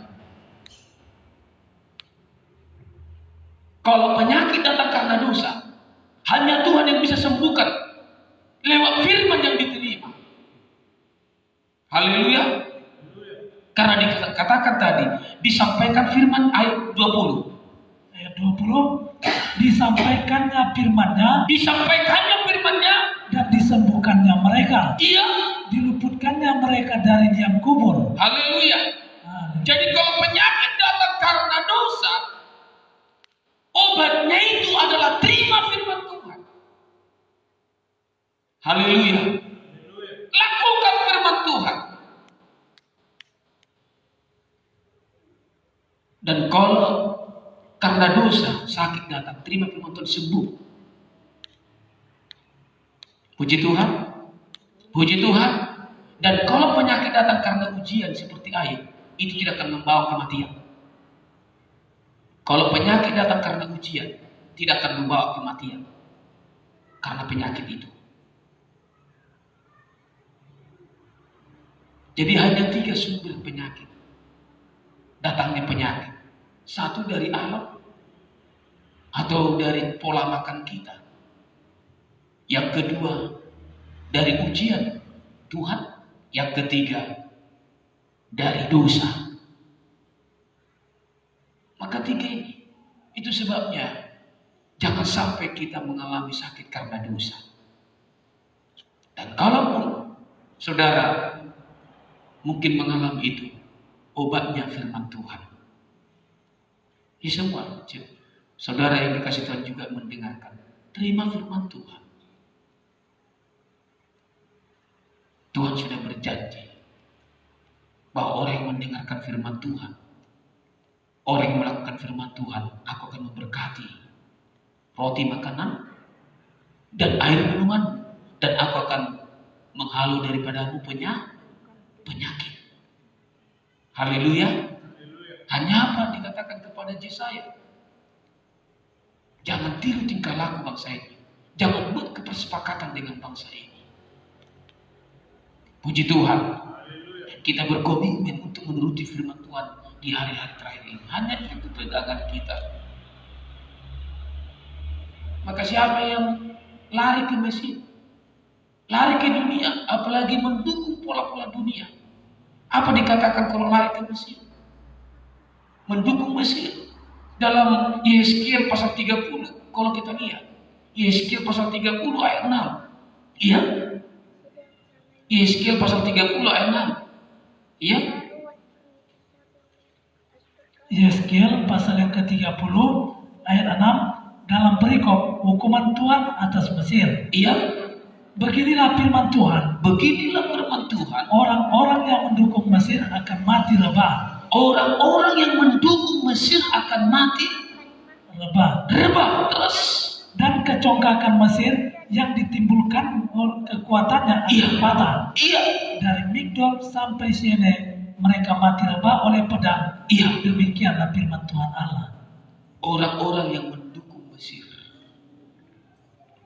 Kalau penyakit datang karena dosa, hanya Tuhan yang bisa sembuhkan lewat firman yang diterima. Haleluya. Karena dikatakan tadi, disampaikan firman ayat 20. Ayat 20. Disampaikannya firman-Nya dan disembuhkannya mereka. Iya. Diluputkannya mereka dari liang kubur. Haleluya. Jadi kalau penyakit datang karena dosa, obatnya itu adalah terima firman Tuhan. Haleluya. Lakukan firman Tuhan. Dan kalau karena dosa sakit datang, terima firman Tuhan, sembuh. Puji Tuhan. Puji Tuhan. Dan kalau penyakit datang karena ujian seperti air, itu tidak akan membawa kematian. Kalau penyakit datang karena ujian, tidak akan membawa kematian. Karena penyakit itu. Jadi hanya 3 sumber penyakit. Datangnya penyakit. 1 dari alam, atau dari pola makan kita. Yang kedua, dari ujian Tuhan. Yang ketiga, dari dosa. Maka 3 ini, itu sebabnya jangan sampai kita mengalami sakit karena dosa. Dan kalaupun saudara mungkin mengalami itu, obatnya firman Tuhan. Ini semua saudara yang dikasih Tuhan juga mendengarkan. Terima firman Tuhan. Tuhan sudah berjanji bahwa orang yang mendengarkan firman Tuhan, orang yang melakukan firman Tuhan, aku akan memberkati roti makanan dan air minuman, dan aku akan menghalau daripadamu penyakit. Haleluya. Hanya apa dikatakan kepada Yesaya? Jangan tiru tingkah laku bangsa ini. Jangan buat kepersepakatan dengan bangsa ini. Puji Tuhan. Kita berkomitmen untuk menuruti firman Tuhan di hari-hari terakhir ini. Hanya itu pegangan kita. Maka siapa yang lari ke mesin, lari ke dunia, apalagi mendukung pola-pola dunia, Apa dikatakan kalau lari ke Mesir? Mendukung Mesir. Dalam Yeskiel pasal 30, kalau kita lihat. Yeskiel pasal 30 ayat 6. Iya? Yeskiel pasal 30 ayat 6. Iya? Yeskiel pasal yang ke-30 ayat 6 dalam perikop hukuman Tuhan atas Mesir. Iya? Beginilah firman Tuhan. Beginilah firman Tuhan. Orang-orang yang mendukung Mesir akan mati rebah. Orang-orang yang mendukung Mesir akan mati rebah. Terus. Dan kecongkakan Mesir yang ditimbulkan oleh kekuatannya akan patah. Iya. Dari Migdol sampai Siene mereka mati rebah oleh pedang. Iya. Demikianlah firman Tuhan Allah. Orang-orang yang mendukung Mesir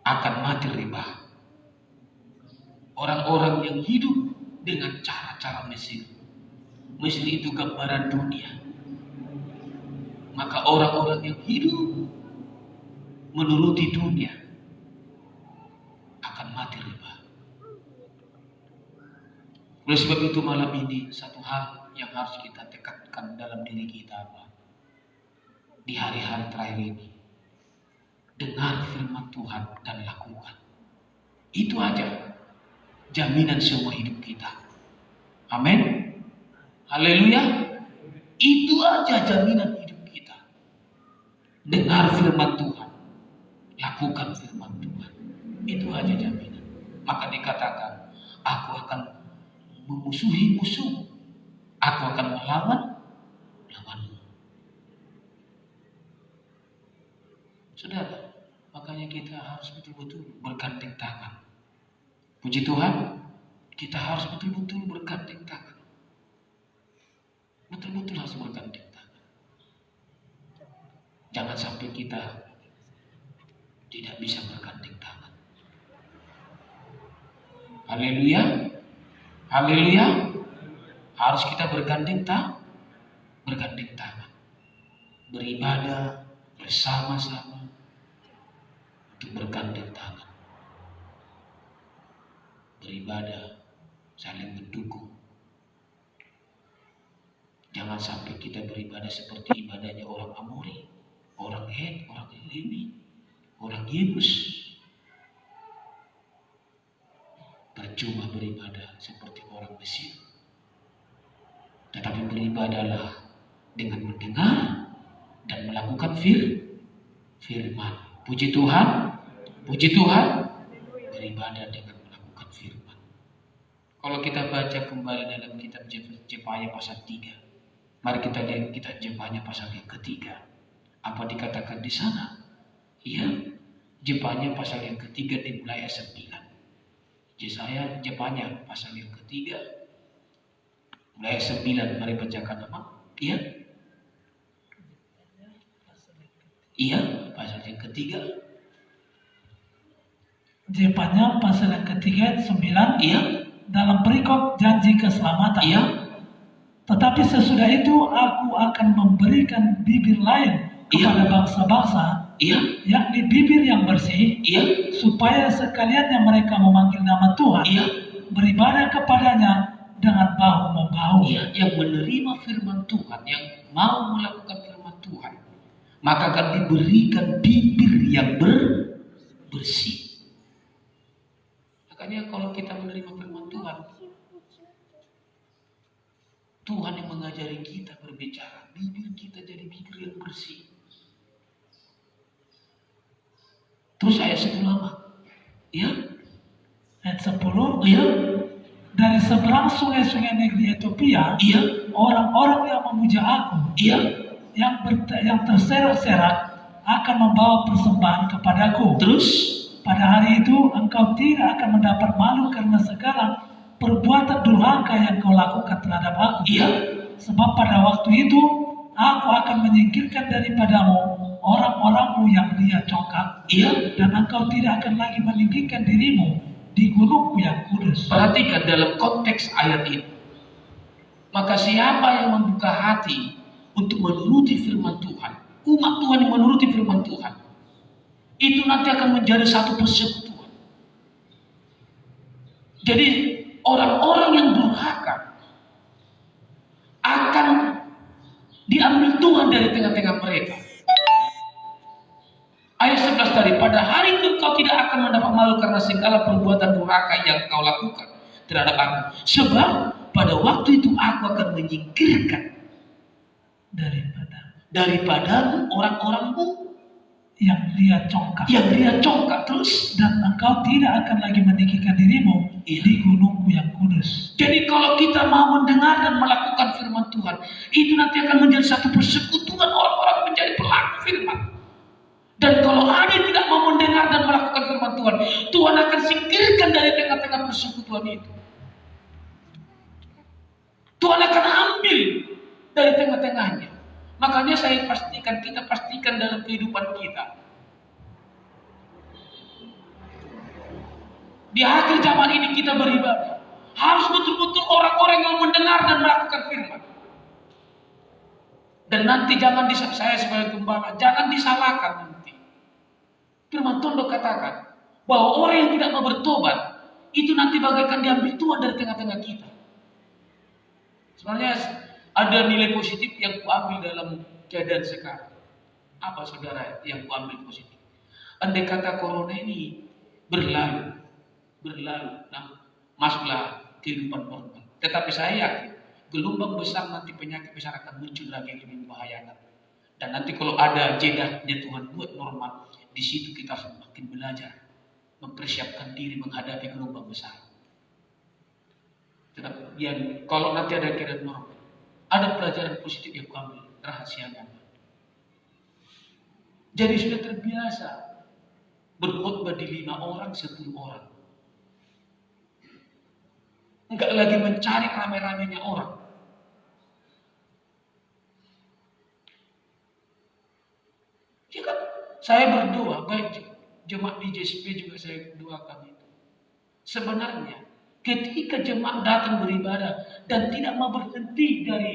akan mati rebah. Orang-orang yang hidup dengan cara-cara Mesir. Mesir itu gambaran dunia. Maka orang-orang yang hidup menuruti dunia akan mati rebah. Oleh sebab itu malam ini satu hal yang harus kita tekankan dalam diri kita apa? Di hari-hari terakhir ini, dengar firman Tuhan dan lakukan. Itu aja jaminan semua hidup kita. Amin. Haleluya. Itu aja jaminan hidup kita. Dengar firman Tuhan, lakukan firman Tuhan. Itu aja jaminan. Maka dikatakan, aku akan memusuhi musuh. Aku akan melawanmu. Saudara, makanya kita harus betul-betul bergandeng tangan. Puji Tuhan, kita harus betul-betul bergandeng tangan. Betul-betul harus bergandeng tangan. Jangan sampai kita tidak bisa bergandeng tangan. Haleluya. Haleluya. Harus kita bergandeng tangan. Beribadah bersama-sama untuk bergandeng tangan. Beribadah, saling mendukung. Jangan sampai kita beribadah seperti ibadahnya orang Amori, orang Het, orang Elimi, orang Yebus. Percuma beribadah seperti orang Mesir. Tetapi beribadahlah dengan mendengar dan melakukan firman. Puji Tuhan, puji Tuhan. Beribadah dengan melakukan firman. Kalau kita baca kembali dalam kitab Jefaya pasal 3, mari kita Jefanya pasal yang ketiga. Apa dikatakan di sana? Iya, Jefanya pasal yang ketiga dimulai ayat 9. Jefanya pasal yang ketiga mulai ayat 9. Mari bacakan nama. Iya. Iya, pasal yang ketiga. Jefanya pasal yang ketiga 9. Iya. Dalam perikop janji keselamatan. Iya. Tetapi sesudah itu aku akan memberikan bibir lain kepada bangsa-bangsa, yakni bibir yang bersih, supaya sekaliannya mereka memanggil nama Tuhan, beribadah kepadanya dengan bahu-membahu. Yang menerima firman Tuhan, yang mau melakukan firman Tuhan, maka akan diberikan bibir yang bersih. Makanya kalau kita menerima firman Tuhan, Tuhan yang mengajari kita berbicara, bibir kita jadi bibir yang bersih. Terus ayat 10 apa? Ya. Ayat 10. Ya. Dari seberang sungai-sungai negeri Ethiopia, orang-orang yang memuja aku, yang terserak-serak akan membawa persembahan kepadaku. Terus pada hari itu engkau tidak akan mendapat malu karena segala perbuatan durhaka yang kau lakukan terhadap aku. Sebab pada waktu itu aku akan menyingkirkan daripadamu orang-orangmu yang dia congkak, dan engkau tidak akan lagi meninggikan dirimu di gunungku yang kudus. Perhatikan dalam konteks ayat ini. Maka siapa yang membuka hati untuk menuruti firman Tuhan, umat Tuhan yang menuruti firman Tuhan, itu nanti akan menjadi satu persekutuan. Jadi orang-orang yang durhaka, diambil Tuhan dari tengah-tengah mereka. Ayat 11 tadi, pada hari itu kau tidak akan mendapat malu karena segala perbuatan durhaka yang kau lakukan terhadap aku. Sebab pada waktu itu aku akan menyingkirkan daripada orang-orangmu yang ria congkak. Terus, dan engkau tidak akan lagi meninggikan dirimu di gunungku yang kudus. jadi kalau kita mau mendengar dan melakukan firman Tuhan, itu nanti akan menjadi satu persekutuan orang-orang menjadi pelaku firman. Dan kalau ada yang tidak mau mendengar dan melakukan firman Tuhan, Tuhan akan singkirkan dari tengah-tengah persekutuan itu. Tuhan akan ambil dari tengah-tengahnya. Makanya kita pastikan dalam kehidupan kita. Di akhir zaman ini kita beribadah, harus betul-betul orang-orang yang mendengar dan melakukan firman. Dan nanti jangan saya sebagai gembala, jangan disalahkan nanti. Firman Tuhan katakan bahwa orang yang tidak mau bertobat itu nanti bagaikan diambil Tuhan dari tengah-tengah kita. Sebenarnya ada nilai positif yang kuambil dalam keadaan sekarang. Apa saudara yang kuambil positif? Andai kata corona ini berlalu, nah masuklah kehidupan normal. Tetapi saya yakin gelombang besar nanti penyakit besar akan muncul lagi yang lebih membahayakan. Dan nanti kalau ada jedahnya Tuhan buat normal, di situ kita semakin belajar mempersiapkan diri menghadapi gelombang besar. Tetapi kalau nanti ada keadaan normal, ada pelajaran positif yang kuambil, rahasianya. Jadi sudah terbiasa berkhotbah di 5 orang, 10 orang. Enggak lagi mencari rame-ramenya orang. Ya kan, saya berdoa, baik jemaat di JSP juga saya doakan itu. Sebenarnya, ketika jemaat datang beribadah dan tidak mau berhenti dari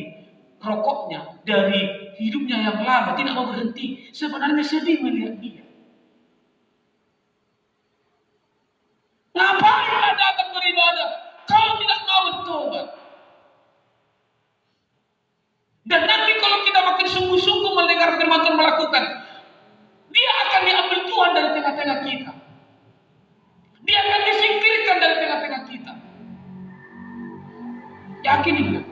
rokoknya, dari hidupnya yang lama, tidak mau berhenti, sebenarnya sedih melihat dia. Ngapain datang beribadah kalau tidak mau bertobat? Dan nanti kalau kita makin sungguh-sungguh mendengar firman Tuhan melakukan, dia akan diambil Tuhan dari tengah-tengah kita. Dia akan disingkirkan dari tengah-tengah kita. Yakin enggak?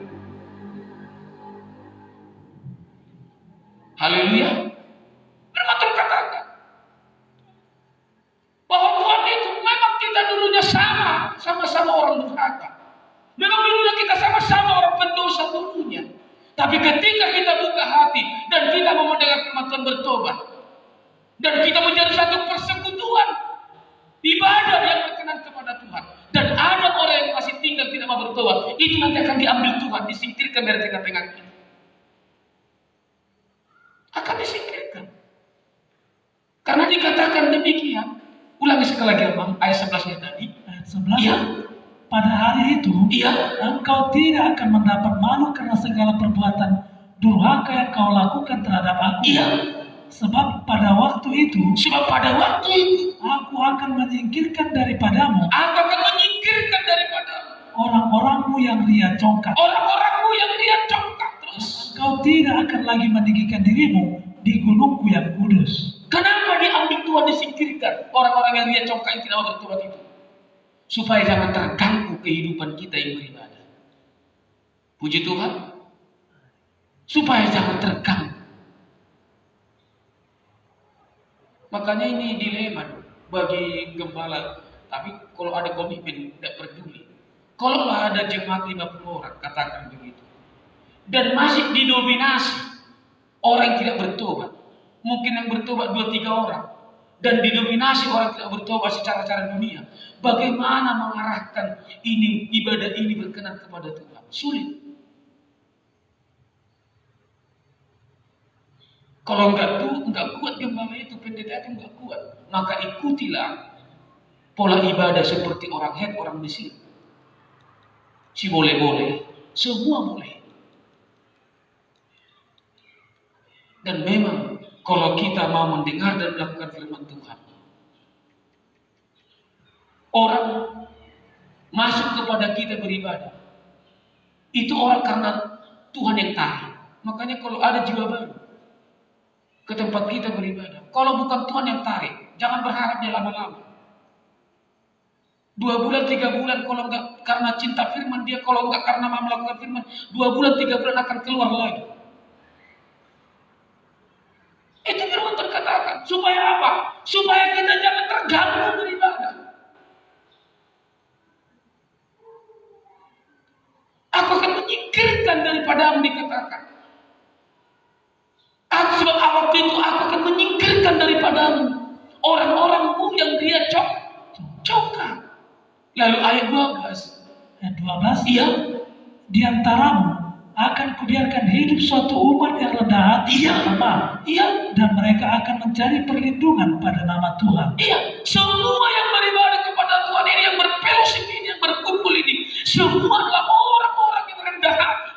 Haleluya. Firman Tuhan katakan bahwa Tuhan itu memang kita dulunya sama-sama orang durhaka. Memang dulunya kita sama-sama orang pendosa dulunya. Tapi ketika kita buka hati dan kita mau mendengar firman Tuhan bertobat, dan kita menjadi satu persekutuan ibadah yang berkenan kepada Tuhan, dan ada orang yang masih tinggal tidak mau bertobat, itu nanti akan diambil Tuhan, disingkirkan dari tengah-tengah kita. Akan disingkirkan. Karena dikatakan demikian. Ulangi sekali lagi Abang, ayat 11-nya tadi. Ayat 11. Iya. Pada hari itu, engkau tidak akan mendapat malu karena segala perbuatan durhaka yang kau lakukan terhadap aku. Iya. Sebab pada waktu itu, aku akan menyingkirkan daripadamu orang-orangmu yang ria congkak. Terus, Kau tidak akan lagi meninggikan dirimu di gunungku yang kudus. kenapa diambil Tuhan disingkirkan orang-orang yang ria congkak yang tidak mau bertobat itu? Supaya jangan terganggu kehidupan kita yang beribadah. Puji Tuhan. Supaya jangan terganggu. Makanya ini dilema bagi gembala. Tapi kalau ada komitmen, tidak peduli. Kalau ada jemaat 50 orang, katakan begitu. Dan masih didominasi orang yang tidak bertobat. Mungkin yang bertobat 2-3 orang. Dan didominasi orang yang tidak bertobat secara cara dunia. Bagaimana mengarahkan ibadah ini berkenan kepada Tuhan? Sulit. Kalau enggak kuat gembala itu, pendeta itu enggak kuat, maka ikutilah pola ibadah seperti orang Het, orang Mesir. Si boleh-boleh, semua boleh. Dan memang kalau kita mau mendengar dan melakukan firman Tuhan, orang masuk kepada kita beribadah, itu orang karena Tuhan yang tahu. Makanya kalau ada jiwa baru ke tempat kita beribadah, kalau bukan Tuhan yang tarik, jangan berharap dia lama-lama. 2 bulan, 3 bulan, kalau enggak karena cinta firman dia, kalau enggak karena mau melakukan firman, 2 bulan, 3 bulan akan keluar lagi. Itu firman terkatakan. Supaya apa? Supaya kita jangan terganggu beribadah. Aku akan menyingkirkan daripadamu, dikatakan. Sebab waktu itu aku akan menyingkirkan daripadamu orang-orangmu yang dia congkak. Lalu ayat 12. Ayat 12. Iya. Di antaramu akan kubiarkan hidup suatu umat yang rendah hati dan lemah. Iya. Dan mereka akan mencari perlindungan pada nama Tuhan. Iya. Semua yang beribadah kepada Tuhan ini, yang berfellowship ini, yang berkumpul ini, semua adalah orang-orang yang rendah hati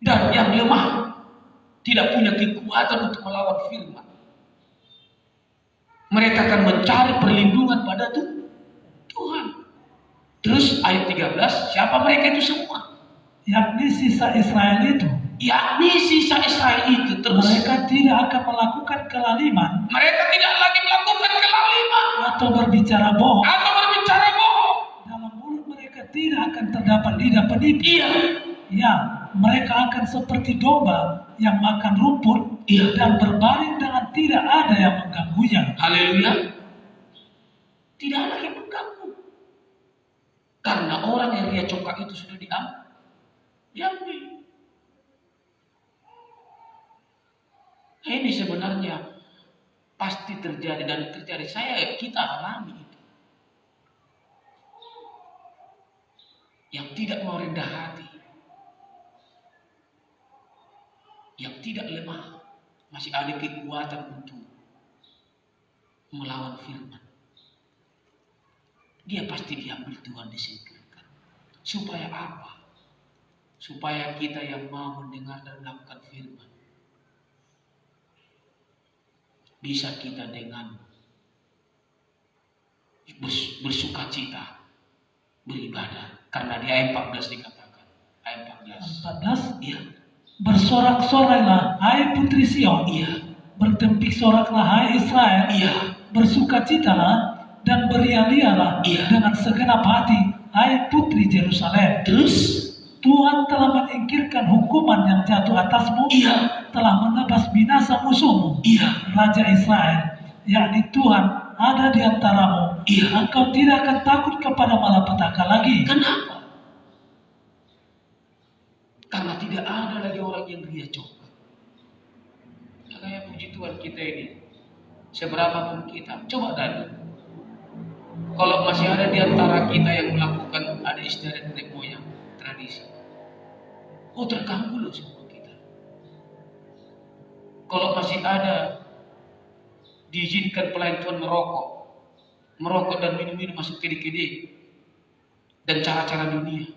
dan yang lemah, tidak punya kekuatan untuk melawan firman. Mereka akan mencari perlindungan pada Tuhan. Terus ayat 13, siapa mereka itu semua? Yakni sisa Israel itu. Yakni sisa Israel itu. Terus mereka tidak akan melakukan kelaliman. Mereka tidak lagi melakukan kelaliman. Atau berbicara bohong. Dalam mulut mereka tidak akan terdapat lidah penipu. Iya. Ya, mereka akan seperti domba yang makan rumput. Iya. Dan berbaring dengan tidak ada yang mengganggunya. Haleluya. Tidak ada yang mengganggu. Karena orang yang ria congkak itu sudah diambil. Ini sebenarnya pasti terjadi dan terjadi. Kita alami itu. Yang tidak mau rendah hati, yang tidak lemah, masih ada kekuatan untuk melawan firman. Dia pasti diambil Tuhan, disingkirkan. Supaya apa? Supaya kita yang mau mendengar dan melakukan firman bisa kita dengan bersuka cita beribadah. Karena di ayat 14 dikatakan. Ayat 14. Iya. Bersorak-soraklah hai putri Sion. Iya. Bertempik soraklah hai Israel. Iya. Bersukacitalah dan berialah dengan segenap hati hai putri Yerusalem. Terus Tuhan telah menyingkirkan hukuman yang jatuh atasmu. Iya. Telah menebas binasa musuhmu. Iya. Raja Israel, yakni Tuhan ada di antaramu. Iya. Engkau tidak akan takut kepada malapetaka lagi. Kenapa? Karena tidak ada lagi orang yang ria congkak. Makanya puji Tuhan kita ini, seberapa pun kita, coba tanya. Kalau masih ada di antara kita yang melakukan ada istiadat nenek moyang, tradisi, terganggu loh semua kita. Kalau masih ada diizinkan pelayan Tuhan merokok dan minum-minum masuk kede-kede dan cara-cara dunia,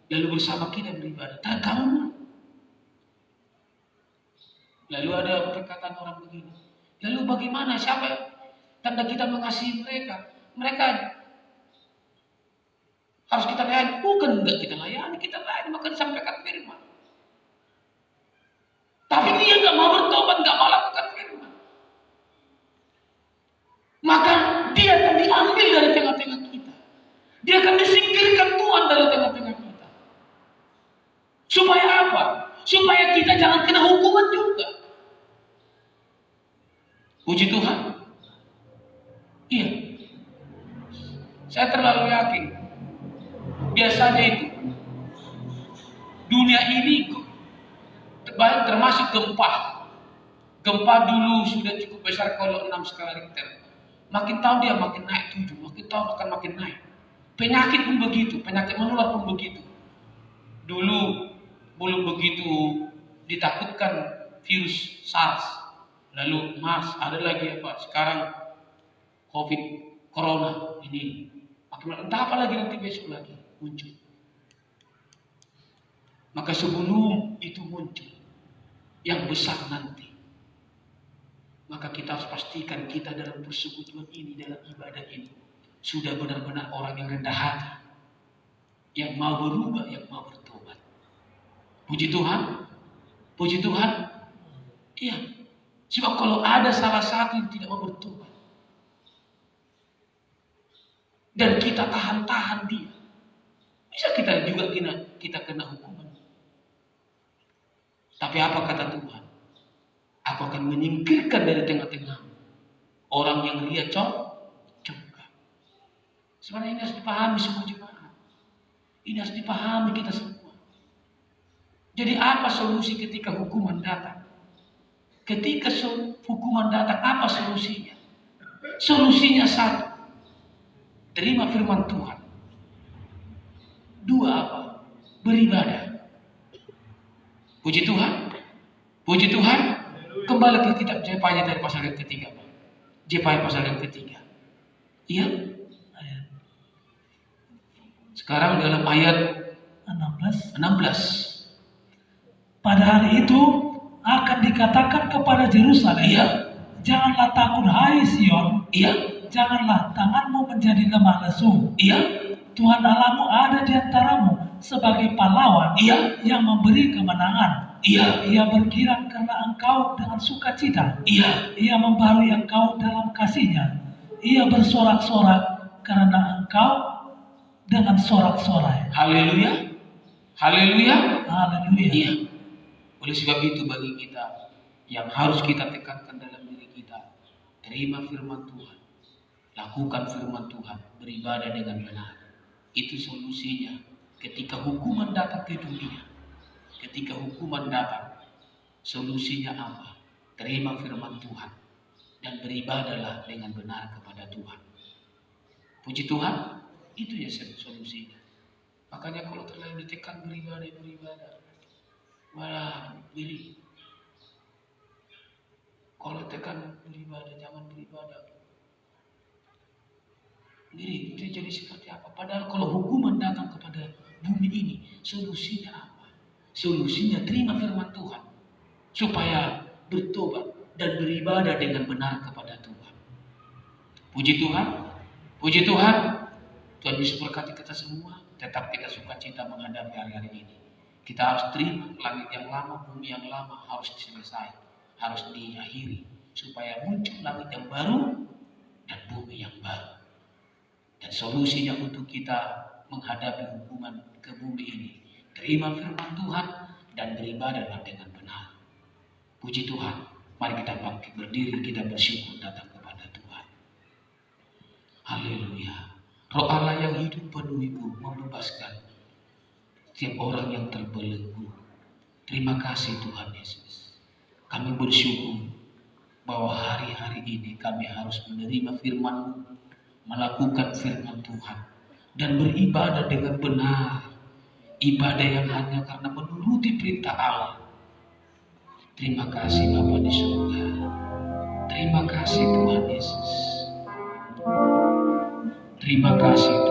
lalu bersama kita beribadah, terganggu. Lalu ada perkataan orang begini, lalu bagaimana, siapa tanda kita mengasihi mereka? Mereka harus kita layani. Bukan enggak kita layani, maka disampaikan firman. Tapi dia enggak mau bertobat, enggak mau lakukan firman, maka dia akan diambil dari tengah-tengah kita. Dia akan disingkirkan Tuhan dari tengah-tengah kita. Supaya apa? Supaya kita jangan kena hukuman juga. Puji Tuhan. Iya. Saya terlalu yakin. Biasanya itu dunia ini termasuk gempa. Gempa dulu sudah cukup besar kalau 6 skala Richter. Makin tahun dia makin naik 7, makin tahun akan makin naik. Penyakit pun begitu, penyakit menular pun begitu. Dulu belum begitu ditakutkan virus SARS, lalu MERS, ada lagi apa? Sekarang COVID, Corona ini. Entah apa lagi nanti besok lagi muncul. Maka sebelum itu muncul yang besar nanti, maka kita harus pastikan kita dalam persekutuan ini, dalam ibadah ini, sudah benar-benar orang yang rendah hati, yang mau berubah, yang mau bertobat. Puji Tuhan. Puji Tuhan. Iya. Sebab kalau ada salah satu yang tidak mau bertobat dan kita tahan-tahan dia, bisa kita juga kena hukuman. Tapi apa kata Tuhan? Aku akan menyingkirkan dari tengah-tengah orang yang ria congkak. Sebenarnya ini harus dipahami semua jemaat. Ini harus dipahami kita semua. Jadi apa solusi ketika hukuman datang? Ketika hukuman datang, apa solusinya? Solusinya satu, terima firman Tuhan. Dua apa? Beribadah. Puji Tuhan. Puji Tuhan. Kembali ke kitab Jepaya dari pasal yang ketiga. Jepaya pasal yang ketiga. Iya. Sekarang dalam ayat 16. Pada hari itu akan dikatakan kepada Yerusalem, Iya. janganlah takut hai Sion, Iya. janganlah tanganmu menjadi lemah lesu. Iya. Tuhan Allahmu ada di antaramu sebagai pahlawan Iya. yang memberi kemenangan. Iya. Ia bergirang karena engkau dengan sukacita. Iya. Ia membarui engkau dalam kasihnya. Ia bersorak-sorak karena engkau dengan sorak-sorai. Haleluya. Haleluya. Haleluya. Iya. Oleh sebab itu bagi kita yang harus kita tekankan dalam diri kita, terima firman Tuhan, lakukan firman Tuhan, beribadah dengan benar. Itu solusinya ketika hukuman datang ke dunia. Ketika hukuman datang, solusinya apa? Terima firman Tuhan dan beribadahlah dengan benar kepada Tuhan. Puji Tuhan, itu ya solusinya. Makanya kalau terlalu ditekan beribadah, malah diri. Kalau tekan beribadah, jangan beribadah. Diri itu jadi seperti apa? Padahal kalau hukuman datang kepada bumi ini, solusinya apa? Solusinya terima firman Tuhan, supaya bertobat dan beribadah dengan benar kepada Tuhan. Puji Tuhan, puji Tuhan. Tuhan Yesus berkati kita semua, tetap kita sukacita menghadapi hari-hari ini. Kita harus terima langit yang lama, bumi yang lama harus selesai, harus diakhiri, supaya muncul langit yang baru dan bumi yang baru. Dan solusinya untuk kita menghadapi hukuman ke bumi ini, terima firman Tuhan dan beribadahlah dengan benar. Puji Tuhan. Mari kita bangkit berdiri, kita bersyukur datang kepada Tuhan. Haleluya. Roh Allah yang hidup penuhimu membebaskan setiap orang yang terbelenggu. Terima kasih Tuhan Yesus. Kami bersyukur bahwa hari-hari ini kami harus menerima firman-Mu, melakukan firman Tuhan, dan beribadah dengan benar. Ibadah yang hanya karena menuruti perintah Allah. Terima kasih Bapa di surga. Terima kasih Tuhan Yesus. Terima kasih